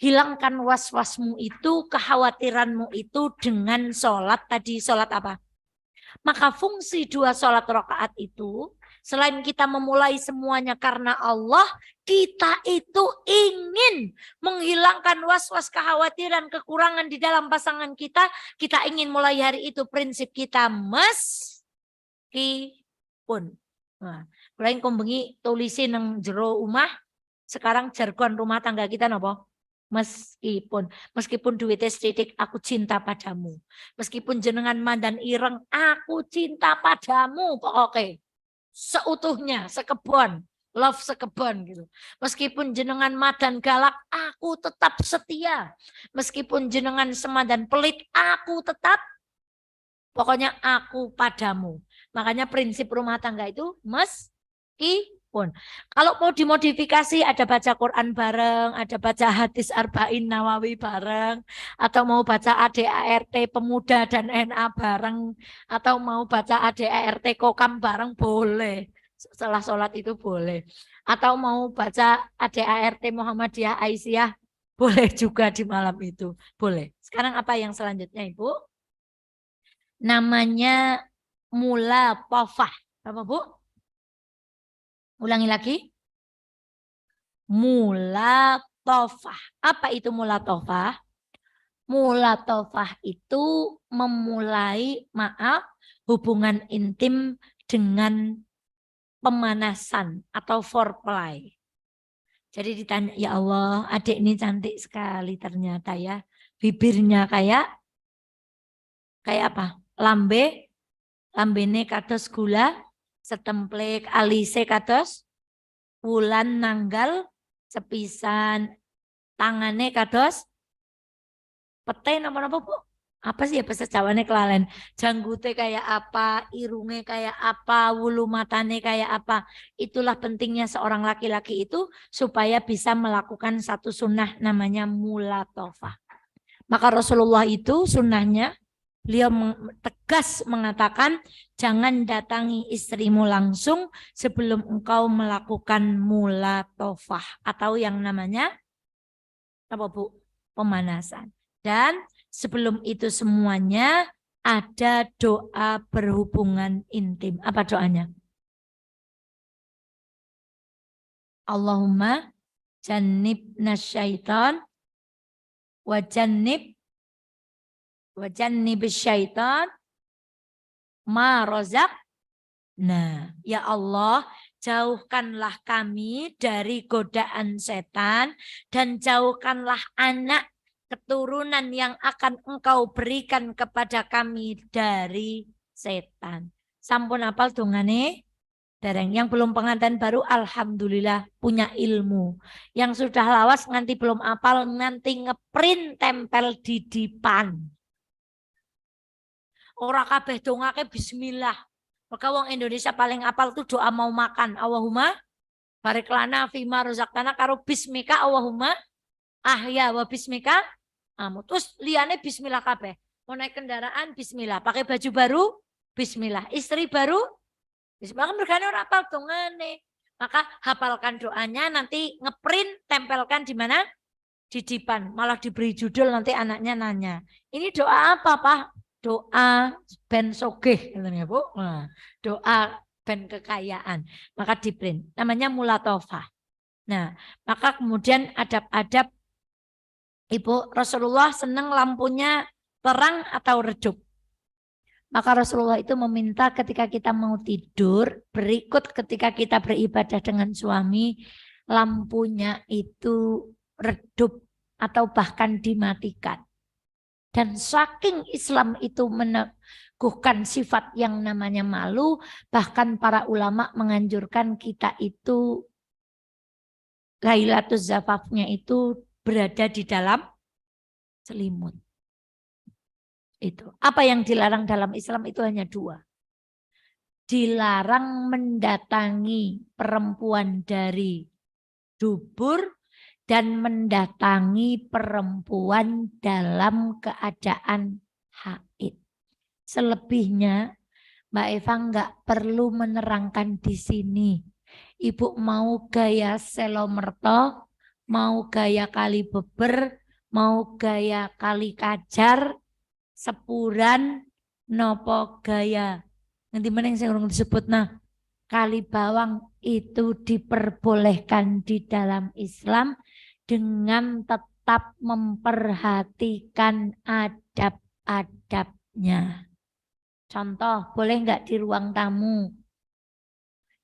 hilangkan was-wasmu itu, kekhawatiranmu itu dengan sholat tadi. Sholat apa? Maka fungsi 2 sholat rakaat itu, selain kita memulai semuanya karena Allah, kita itu ingin menghilangkan was-was kekhawatiran, kekurangan di dalam pasangan kita. Kita ingin mulai hari itu prinsip kita meskipun. Nah, mulai kombengi tulisin nang jero omah. Sekarang jargon rumah tangga kita napa? Meskipun duitnya sedikit, aku cinta padamu. Meskipun jenengan mandan ireng, aku cinta padamu. Oke, seutuhnya, sekebon, love sekebon gitu. Meskipun jenengan madan galak, aku tetap setia. Meskipun jenengan semadan pelit, aku tetap, pokoknya aku padamu. Makanya prinsip rumah tangga itu meskipun. pun. Kalau mau dimodifikasi ada baca Quran bareng, ada baca hadis Arba'in Nawawi bareng, atau mau baca ADART Pemuda dan NA bareng, atau mau baca ADART Kokam bareng boleh. Setelah sholat itu boleh. Atau mau baca ADART Muhammadiyah Aisyah boleh juga di malam itu. Boleh. Sekarang apa yang selanjutnya Ibu? Namanya mulatofah. Apa Bu? Ulangi lagi. Mulatofah. Apa itu mulatofah? Mulatofah itu memulai, hubungan intim dengan pemanasan atau foreplay. Jadi ditanya, ya Allah, adik ini cantik sekali ternyata ya. Bibirnya kayak apa? Lambene kados gula, setemplek alise kados wulan nanggal sepisan, tangane kados pete napa-napa Bu? Apa sih ya bahasa Jawane kelalen? Janggute kayak apa, irunge kayak apa, wulu matane kayak apa. Itulah pentingnya seorang laki-laki itu supaya bisa melakukan satu sunnah namanya mulatofah. Maka Rasulullah itu sunnahnya beliau tegas mengatakan jangan datangi istrimu langsung sebelum engkau melakukan mulatofah atau yang namanya apa Bu? Pemanasan. Dan sebelum itu semuanya ada doa berhubungan intim. Apa doanya? Allahumma jannibna syaitan wa jannibis syaitan ma rozak. Nah, ya Allah, jauhkanlah kami dari godaan setan dan jauhkanlah anak keturunan yang akan engkau berikan kepada kami dari setan. Sampun apal dongane? Dereng. Yang belum pengantin baru alhamdulillah punya ilmu. Yang sudah lawas nganti belum apal nanti ngeprint tempel di dipan. Ora kabeh dongake bismillah. Maka wong Indonesia paling apal tuh doa mau makan. Allahumma barik lana fima rozaqtana karo bismika Allahumma ahya wa bismika amu. Terus liane bismillah kabeh. Mau naik kendaraan bismillah, pakai baju baru bismillah, istri baru bismillah. Kan mergane ora apal dongane. Maka hafalkan doanya, nanti ngeprint tempelkan di mana? Di dipan. Malah diberi judul, nanti anaknya nanya, ini doa apa Pak? Doa ben sogeh, ya Bu. Nah, doa ben kekayaan. Maka di print. Namanya mulatofah. Nah, maka kemudian adab-adab Ibu, Rasulullah senang lampunya terang atau redup. Maka Rasulullah itu meminta ketika kita mau tidur, berikut ketika kita beribadah dengan suami, lampunya itu redup atau bahkan dimatikan. Dan saking Islam itu meneguhkan sifat yang namanya malu, bahkan para ulama menganjurkan kita itu Lailatul Zafafnya itu berada di dalam selimut. Itu. Apa yang dilarang dalam Islam itu hanya dua. Dilarang mendatangi perempuan dari dubur dan mendatangi perempuan dalam keadaan haid. Selebihnya Mbak Eva nggak perlu menerangkan di sini. Ibu mau gaya selomerto, mau gaya kali beber, mau gaya kali kajar, sepuran, nopo gaya. Nanti mana yang saya disebut kali bawang itu diperbolehkan di dalam Islam dengan tetap memperhatikan adab-adabnya. Contoh, boleh nggak di ruang tamu?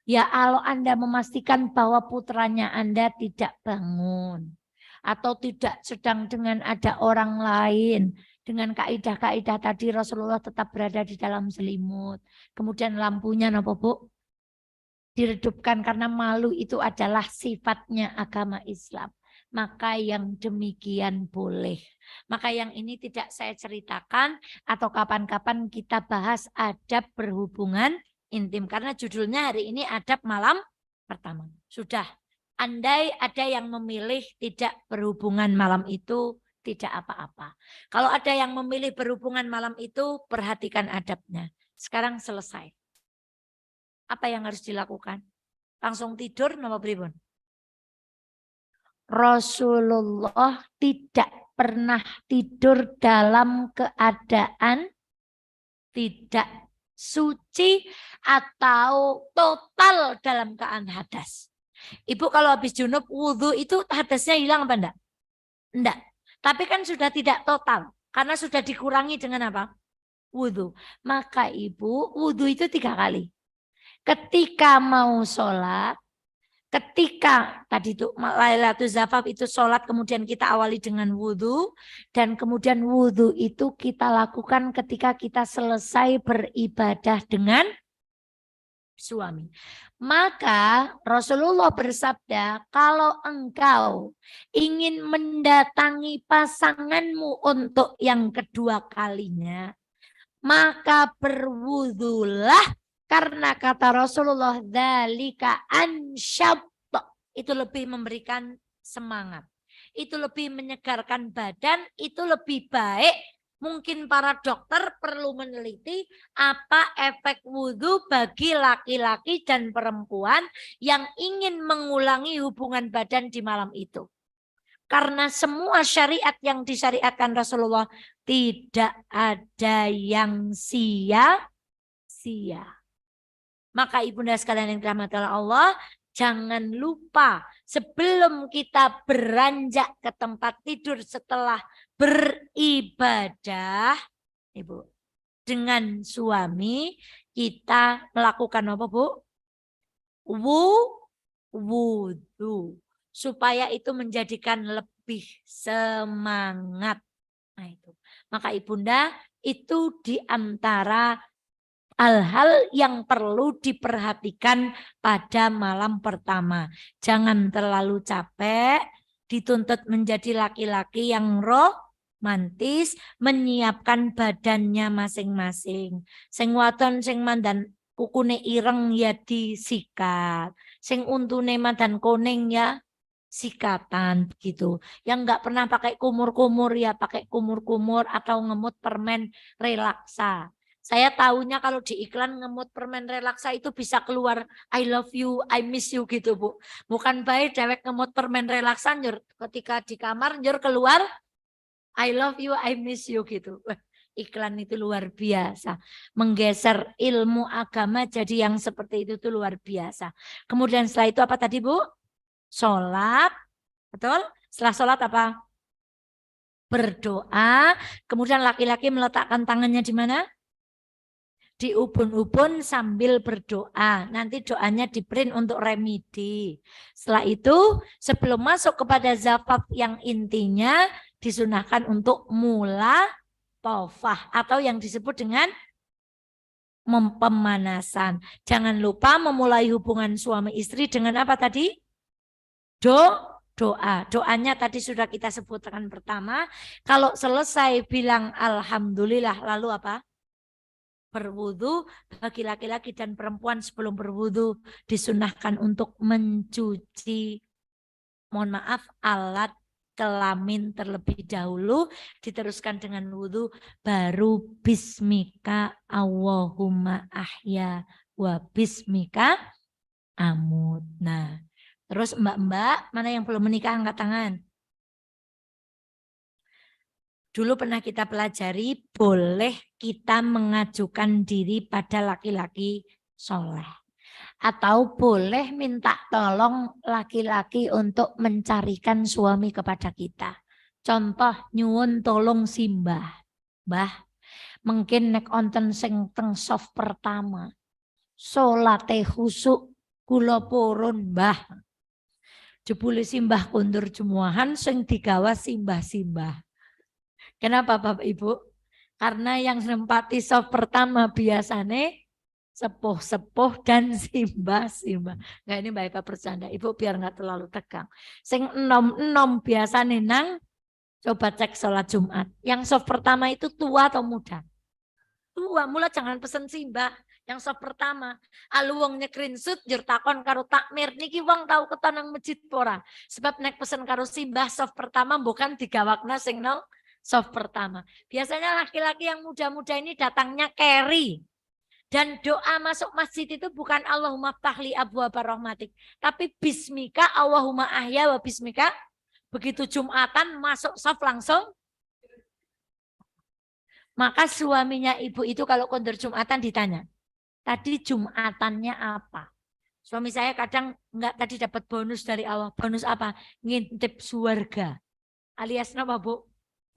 Ya kalau Anda memastikan bahwa putranya Anda tidak bangun atau tidak sedang dengan ada orang lain, dengan kaidah-kaidah tadi Rasulullah tetap berada di dalam selimut. Kemudian lampunya napa Bu? Diredupkan karena malu itu adalah sifatnya agama Islam. Maka yang demikian boleh. Maka yang ini tidak saya ceritakan atau kapan-kapan kita bahas adab berhubungan intim. Karena judulnya hari ini adab malam pertama. Sudah. Andai ada yang memilih tidak berhubungan malam itu, tidak apa-apa. Kalau ada yang memilih berhubungan malam itu, perhatikan adabnya. Sekarang selesai. Apa yang harus dilakukan? Langsung tidur napa pripun? Rasulullah tidak pernah tidur dalam keadaan tidak suci atau total dalam keadaan hadas. Ibu kalau habis junub wudhu itu hadasnya hilang apa enggak? Enggak. Tapi kan sudah tidak total. Karena sudah dikurangi dengan apa? Wudhu. Maka ibu wudhu itu 3 kali. Ketika mau sholat, ketika tadi itu Lailatul Zafaf itu sholat kemudian kita awali dengan wudhu. Dan kemudian wudhu itu kita lakukan ketika kita selesai beribadah dengan suami. Maka Rasulullah bersabda, kalau engkau ingin mendatangi pasanganmu untuk yang kedua kalinya, maka berwudulah. Karena kata Rasulullah, dzalika ansyab, itu lebih memberikan semangat. Itu lebih menyegarkan badan, itu lebih baik. Mungkin para dokter perlu meneliti apa efek wudhu bagi laki-laki dan perempuan yang ingin mengulangi hubungan badan di malam itu. Karena semua syariat yang disyariatkan Rasulullah tidak ada yang sia-sia. Maka ibunda sekalian yang dirahmati Allah, jangan lupa sebelum kita beranjak ke tempat tidur setelah beribadah, Ibu, dengan suami, kita melakukan apa, Bu? Wudhu. Supaya itu menjadikan lebih semangat. Nah itu. Maka ibunda, itu diantara hal-hal yang perlu diperhatikan pada malam pertama. Jangan terlalu capek, dituntut menjadi laki-laki yang romantis, menyiapkan badannya masing-masing. Sing wadon sing mandan kukune ireng ya disikat. Sing untune mandan kuning ya sikatan begitu. Yang enggak pernah pakai kumur-kumur ya pakai kumur-kumur atau ngemut permen relaksa. Saya tahunya kalau di iklan ngemut permen relaksa itu bisa keluar I love you, I miss you gitu Bu. Bukan baik dewek ngemut permen relaksa nyur ketika di kamar nyur keluar I love you, I miss you gitu. Iklan itu luar biasa. Menggeser ilmu agama jadi yang seperti itu tuh luar biasa. Kemudian setelah itu apa tadi Bu? Sholat. Betul? Setelah sholat apa? Berdoa. Kemudian laki-laki meletakkan tangannya di mana? Di ubun-ubun sambil berdoa. Nanti doanya di-print untuk remedi. Setelah itu sebelum masuk kepada zafaf yang intinya disunahkan untuk mula tofah atau yang disebut dengan pemanasan. Jangan lupa memulai hubungan suami istri dengan apa tadi? Doa. Doanya tadi sudah kita sebutkan pertama. Kalau selesai bilang alhamdulillah lalu apa? Berwudu. Bagi laki-laki dan perempuan sebelum berwudu disunahkan untuk mencuci, mohon maaf, alat kelamin terlebih dahulu, diteruskan dengan wudu, baru bismika Allahumma ahya wa bismika amut. Nah, terus mbak-mbak mana yang belum menikah angkat tangan. Dulu pernah kita pelajari boleh kita mengajukan diri pada laki-laki soleh. Atau boleh minta tolong laki-laki untuk mencarikan suami kepada kita. Contoh nyuwun tolong simbah. Mbah, mungkin nek onten sing teng soft pertama. Salate khusuk kula purun mbah. Jebule simbah kundur jumuahan sing digawa simbah-simbah. Kenapa Bapak Ibu? Karena yang nempati soft pertama biasanya sepuh-sepuh dan simbah-simbah. Nggak ini Mbak Eva bercanda. Ibu biar nggak terlalu tegang. Sing enom-enom biasanya nang coba cek sholat Jumat. Yang soft pertama itu tua atau muda? Tua. Mula jangan pesen simbah. Yang soft pertama, aluwong nyekrinsut njur takon karo takmir niki wong tau keton nang masjid ora? Sebab nek pesen karo simbah soft pertama bukan digawakna sing nang soft pertama. Biasanya laki-laki yang muda-muda ini datangnya carry. Dan doa masuk masjid itu bukan Allahumma ftahli abwaaba rahmatik, tapi bismika Allahumma ahya wa bismika. Begitu Jumatan masuk soft langsung. Maka suaminya ibu itu kalau kondur Jumatan ditanya, tadi Jumatannya apa? Suami saya kadang enggak, tadi dapat bonus dari Allah. Bonus apa? Ngintip surga. Alias apa, Bu?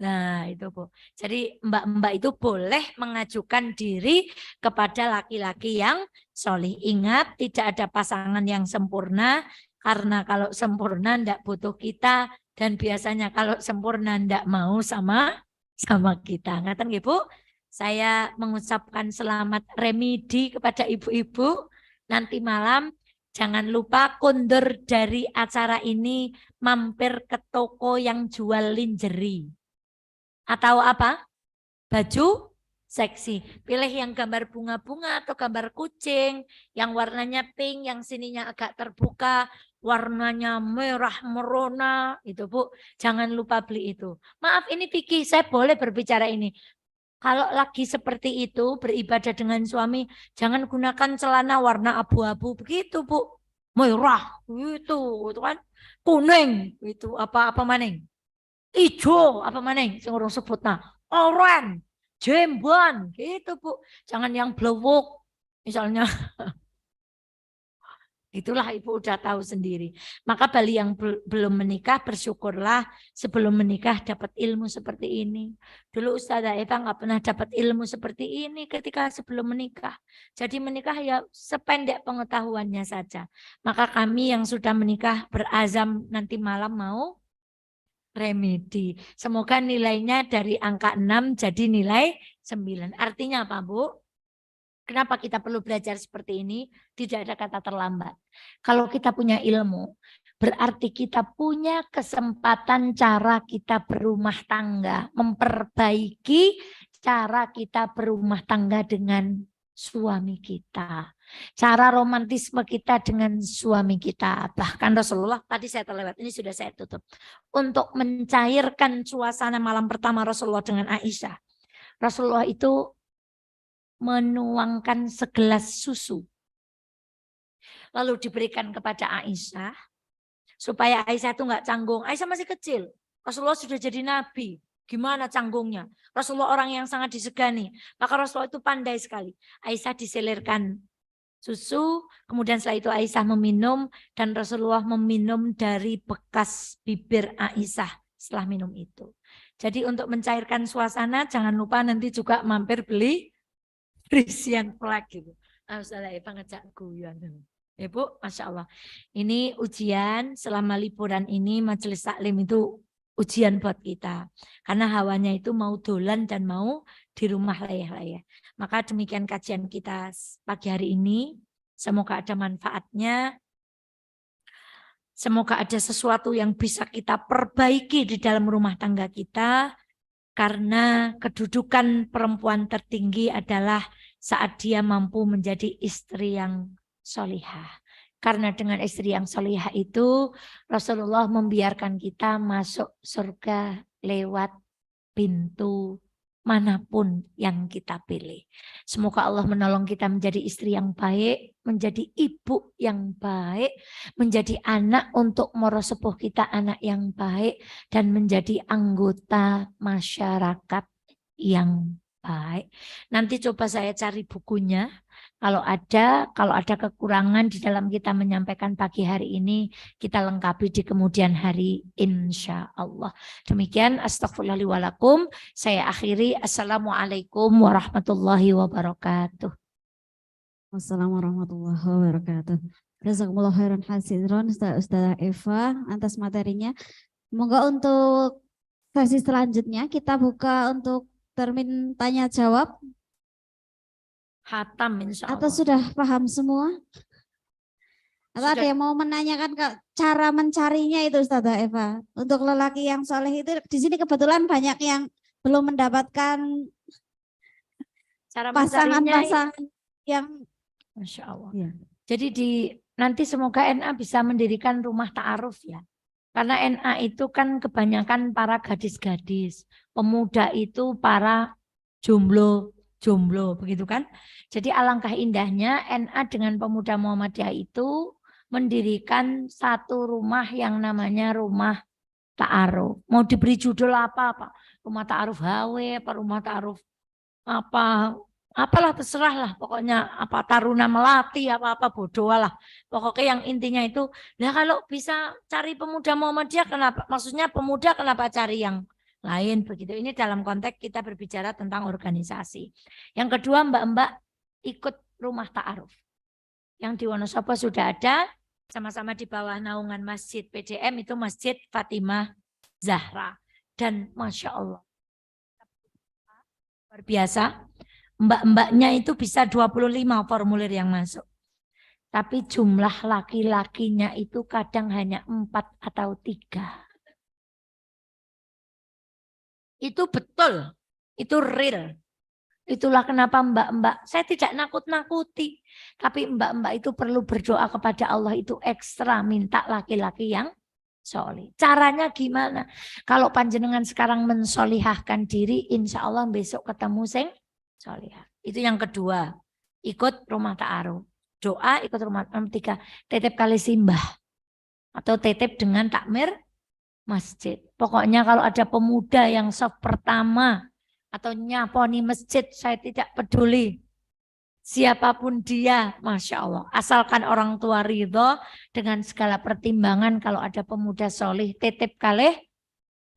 Nah, itu, Bu. Jadi mbak-mbak itu boleh mengajukan diri kepada laki-laki yang solih. Ingat, tidak ada pasangan yang sempurna. Karena kalau sempurna enggak butuh kita. Dan biasanya kalau sempurna enggak mau sama kita. Ngaten nggih, Bu? Saya mengucapkan selamat remedi kepada ibu-ibu. Nanti malam jangan lupa kundur dari acara ini mampir ke toko yang jual lingerie. Atau apa? Baju seksi. Pilih yang gambar bunga-bunga atau gambar kucing. Yang warnanya pink, yang sininya agak terbuka. Warnanya merah merona. Itu, Bu. Jangan lupa beli itu. Maaf, ini Vicky, saya boleh berbicara ini. Kalau lagi seperti itu beribadah dengan suami, jangan gunakan celana warna abu-abu begitu, Bu. Merah itu kan, kuning itu apa maning, ijo apa maning, sing urung sebutna, oranye, jembon gitu, Bu. Jangan yang blewuk misalnya. Itulah ibu udah tahu sendiri. Maka bagi yang belum menikah bersyukurlah sebelum menikah dapat ilmu seperti ini. Dulu Ustazah Eva nggak pernah dapat ilmu seperti ini ketika sebelum menikah. Jadi menikah ya sependek pengetahuannya saja. Maka kami yang sudah menikah berazam nanti malam mau remedi. Semoga nilainya dari angka 6 jadi nilai 9. Artinya apa, Bu? Kenapa kita perlu belajar seperti ini? Tidak ada kata terlambat. Kalau kita punya ilmu, berarti kita punya kesempatan cara kita berumah tangga. Memperbaiki cara kita berumah tangga dengan suami kita. Cara romantisme kita dengan suami kita. Bahkan Rasulullah, tadi saya terlewat, ini sudah saya tutup. Untuk mencairkan suasana malam pertama Rasulullah dengan Aisyah. Rasulullah itu menuangkan segelas susu. Lalu diberikan kepada Aisyah. Supaya Aisyah itu enggak canggung. Aisyah masih kecil. Rasulullah sudah jadi nabi. Gimana canggungnya? Rasulullah orang yang sangat disegani. Maka Rasulullah itu pandai sekali. Aisyah diselirkan susu. Kemudian setelah itu Aisyah meminum. Dan Rasulullah meminum dari bekas bibir Aisyah setelah minum itu. Jadi untuk mencairkan suasana jangan lupa nanti juga mampir beli Frisian flag gitu. Ustazah Eva ngejak guyon. Ya Bu, Masya Allah. Ini ujian selama liburan ini majelis taklim itu ujian buat kita. Karena hawanya itu mau dolan dan mau di rumah layah-layah. Maka demikian kajian kita pagi hari ini. Semoga ada manfaatnya. Semoga ada sesuatu yang bisa kita perbaiki di dalam rumah tangga kita. Karena kedudukan perempuan tertinggi adalah saat dia mampu menjadi istri yang solihah. Karena dengan istri yang solihah itu Rasulullah membiarkan kita masuk surga lewat pintu manapun yang kita pilih. Semoga Allah menolong kita menjadi istri yang baik, menjadi ibu yang baik, menjadi anak untuk morosepuh kita anak yang baik, dan menjadi anggota masyarakat yang baik. Nanti coba saya cari bukunya. Kalau ada kekurangan di dalam kita menyampaikan pagi hari ini, kita lengkapi di kemudian hari insya Allah. Demikian astagfirullahaladzim. Saya akhiri. Assalamualaikum warahmatullahi wabarakatuh. Wassalamualaikum warahmatullahi wabarakatuh. Jazakumullah khairan hasiran Ustazah Eva atas materinya. Semoga untuk sesi selanjutnya kita buka untuk termin tanya jawab. Hatam insya Allah. Atau sudah paham semua? Atau Sudah. ada yang mau menanyakan cara mencarinya itu Ustazah Eva? Untuk lelaki yang soleh itu di sini kebetulan banyak yang belum mendapatkan Cara pasangan-pasangan. yang Masya Allah. ya. Jadi nanti semoga NA bisa mendirikan rumah ta'aruf ya. Karena NA itu kan kebanyakan para gadis-gadis. Pemuda itu para jomblo begitu kan. Jadi alangkah indahnya NA dengan pemuda Muhammadiyah itu mendirikan satu rumah yang namanya rumah ta'aruf. Mau diberi judul apa Pak? Rumah ta'aruf HW, apa rumah ta'aruf apa, apalah terserah lah. Pokoknya apa Taruna Melati, apa-apa bodoh lah. Pokoknya yang intinya itu, nah kalau bisa cari pemuda Muhammadiyah kenapa? Maksudnya pemuda kenapa cari yang lain begitu. Ini dalam konteks kita berbicara tentang organisasi. Yang kedua mbak-mbak ikut rumah ta'aruf. Yang di Wonosobo sudah ada, sama-sama di bawah naungan Masjid PDM itu Masjid Fatimah Zahra. Dan Masya Allah, luar biasa. Mbak-mbaknya itu bisa 25 formulir yang masuk. Tapi jumlah laki-lakinya itu kadang hanya 4 atau 3. Itu betul. Itu real. Itulah kenapa mbak-mbak, saya tidak nakut-nakuti. Tapi mbak-mbak itu perlu berdoa kepada Allah itu ekstra minta laki-laki yang solih. Caranya gimana? Kalau panjenengan sekarang mensolihahkan diri, insya Allah besok ketemu sing solihah. Itu yang kedua. Ikut rumah ta'aruf. Doa ikut rumah ta'aruf. 3. Tetep kali simbah. Atau tetep dengan takmir masjid. Pokoknya kalau ada pemuda yang soft pertama atau nyaponi masjid, saya tidak peduli. Siapapun dia, Masya Allah. Asalkan orang tua ridho dengan segala pertimbangan kalau ada pemuda solih, tetep kalih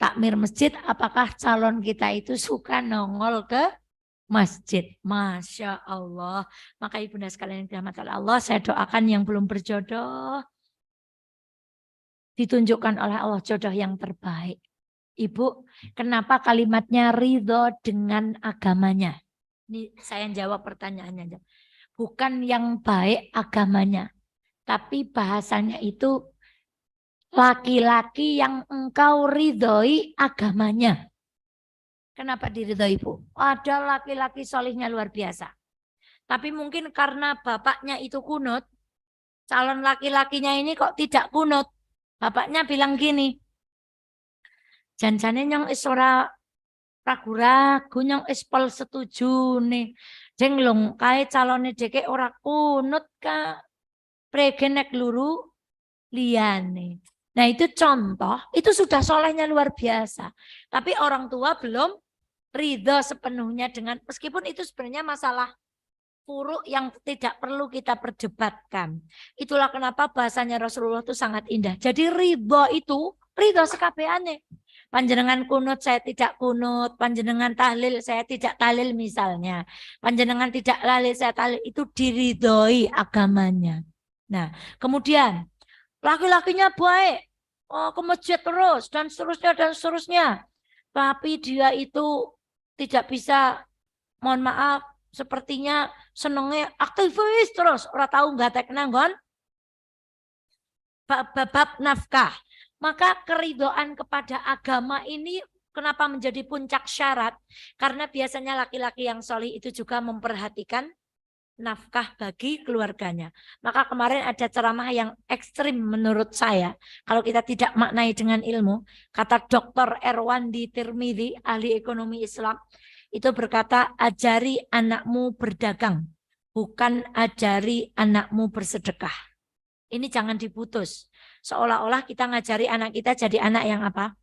takmir masjid, apakah calon kita itu suka nongol ke masjid. Masya Allah. Maka ibunda sekalian yang dirahmati oleh Allah, saya doakan yang belum berjodoh, ditunjukkan oleh Allah jodoh yang terbaik. Ibu, kenapa kalimatnya ridho dengan agamanya? Ini saya jawab pertanyaannya. Bukan yang baik agamanya, tapi bahasanya itu laki-laki yang engkau ridhoi agamanya. Kenapa diridhoi Ibu? Ada laki-laki solihnya luar biasa. Tapi mungkin karena bapaknya itu kunut, calon laki-lakinya ini kok tidak kunut. Bapaknya bilang gini, janjane nyong is ora ragu-ragu nyong is pol setuju nih. Jeng long kae calone deke ora kunut ka pregenek luru liane. Nah itu contoh, itu sudah solehnya luar biasa. Tapi orang tua belum ridho sepenuhnya dengan, meskipun itu sebenarnya masalah furuk yang tidak perlu kita perdebatkan. Itulah kenapa bahasanya Rasulullah itu sangat indah. Jadi ridho sekabeane. Panjenengan kunut saya tidak kunut, panjenengan tahlil saya tidak tahlil misalnya. Panjenengan tidak tahlil saya tahlil, itu diridhoi agamanya. Nah, kemudian laki-lakinya baik, ke masjid terus dan seterusnya dan seterusnya. Tapi dia itu tidak bisa, mohon maaf, sepertinya senengnya aktivis terus, ora tahu nggak teknanggon bab nafkah. Maka keridhaan kepada agama ini kenapa menjadi puncak syarat? Karena biasanya laki-laki yang solih itu juga memperhatikan nafkah bagi keluarganya. Maka kemarin ada ceramah yang ekstrim menurut saya. Kalau kita tidak maknai dengan ilmu, kata Dr. Erwandi Tirmidzi, ahli ekonomi Islam, itu berkata, ajari anakmu berdagang, bukan ajari anakmu bersedekah. Ini jangan diputus. Seolah-olah kita ngajari anak kita jadi anak yang apa?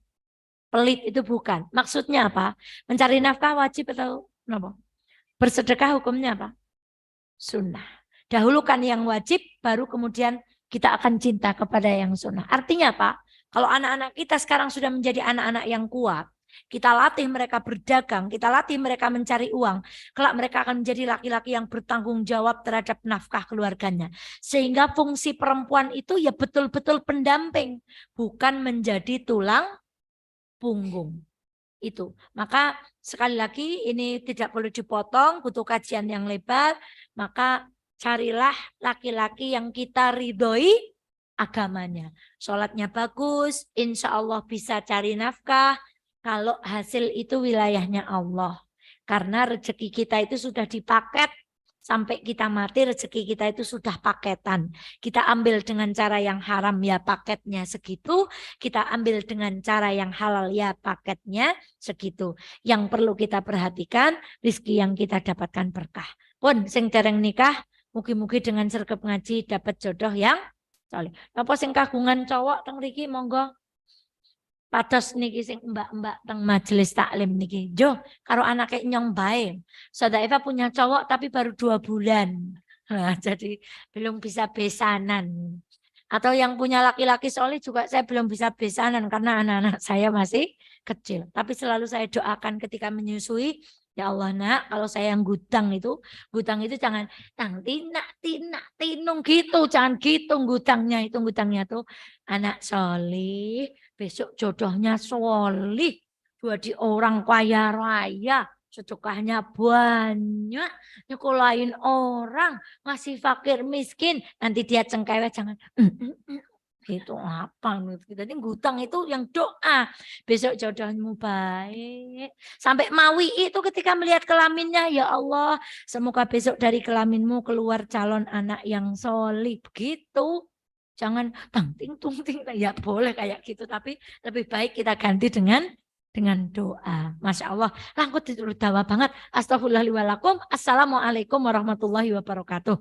Pelit, itu bukan. Maksudnya apa? Mencari nafkah wajib atau apa? Bersedekah hukumnya apa? Sunnah. Dahulukan yang wajib, baru kemudian kita akan cinta kepada yang sunnah. Artinya apa? Kalau anak-anak kita sekarang sudah menjadi anak-anak yang kuat, kita latih mereka berdagang, kita latih mereka mencari uang, kelak mereka akan menjadi laki-laki yang bertanggung jawab terhadap nafkah keluarganya. Sehingga fungsi perempuan itu ya betul-betul pendamping, bukan menjadi tulang punggung. Itu. Maka sekali lagi ini tidak boleh dipotong, butuh kajian yang lebar. Maka carilah laki-laki yang kita ridhoi agamanya. Sholatnya bagus, insya Allah bisa cari nafkah. Kalau hasil itu wilayahnya Allah. Karena rezeki kita itu sudah dipaket sampai kita mati rezeki kita itu sudah paketan. Kita ambil dengan cara yang haram ya paketnya segitu, kita ambil dengan cara yang halal ya paketnya segitu. Yang perlu kita perhatikan rezeki yang kita dapatkan berkah. Pun sing dereng nikah, mugi-mugi dengan sergap ngaji dapat jodoh yang soleh. Apa sing kagungan cowok teng mriki monggo pados niki sing mbak-mbak teng majelis taklim niki. Jo, karo anake nyong bae. Saudara Eva punya cowok tapi baru 2 bulan. Nah, jadi belum bisa besanan. Atau yang punya laki-laki soleh juga saya belum bisa besanan karena anak-anak saya masih kecil. Tapi selalu saya doakan ketika menyusui, ya Allah nak, kalau saya yang gudang itu jangan tang tina tinung gitu, jangan gitu gudangnya tuh anak soleh, besok jodohnya soleh, jadi orang kaya raya, sedekahnya banyak, nyekolahin orang, ngasih fakir miskin, nanti dia cengkewek jangan itu apa jadi ngutang itu yang doa besok jodohmu baik sampai Mawi itu ketika melihat kelaminnya ya Allah semoga besok dari kelaminmu keluar calon anak yang solih begitu jangan tang ting tung ting ya boleh kayak gitu tapi lebih baik kita ganti dengan doa. Masya Allah langkut itu dawa banget astagfirullahaladzim. Assalamualaikum warahmatullahi wabarakatuh.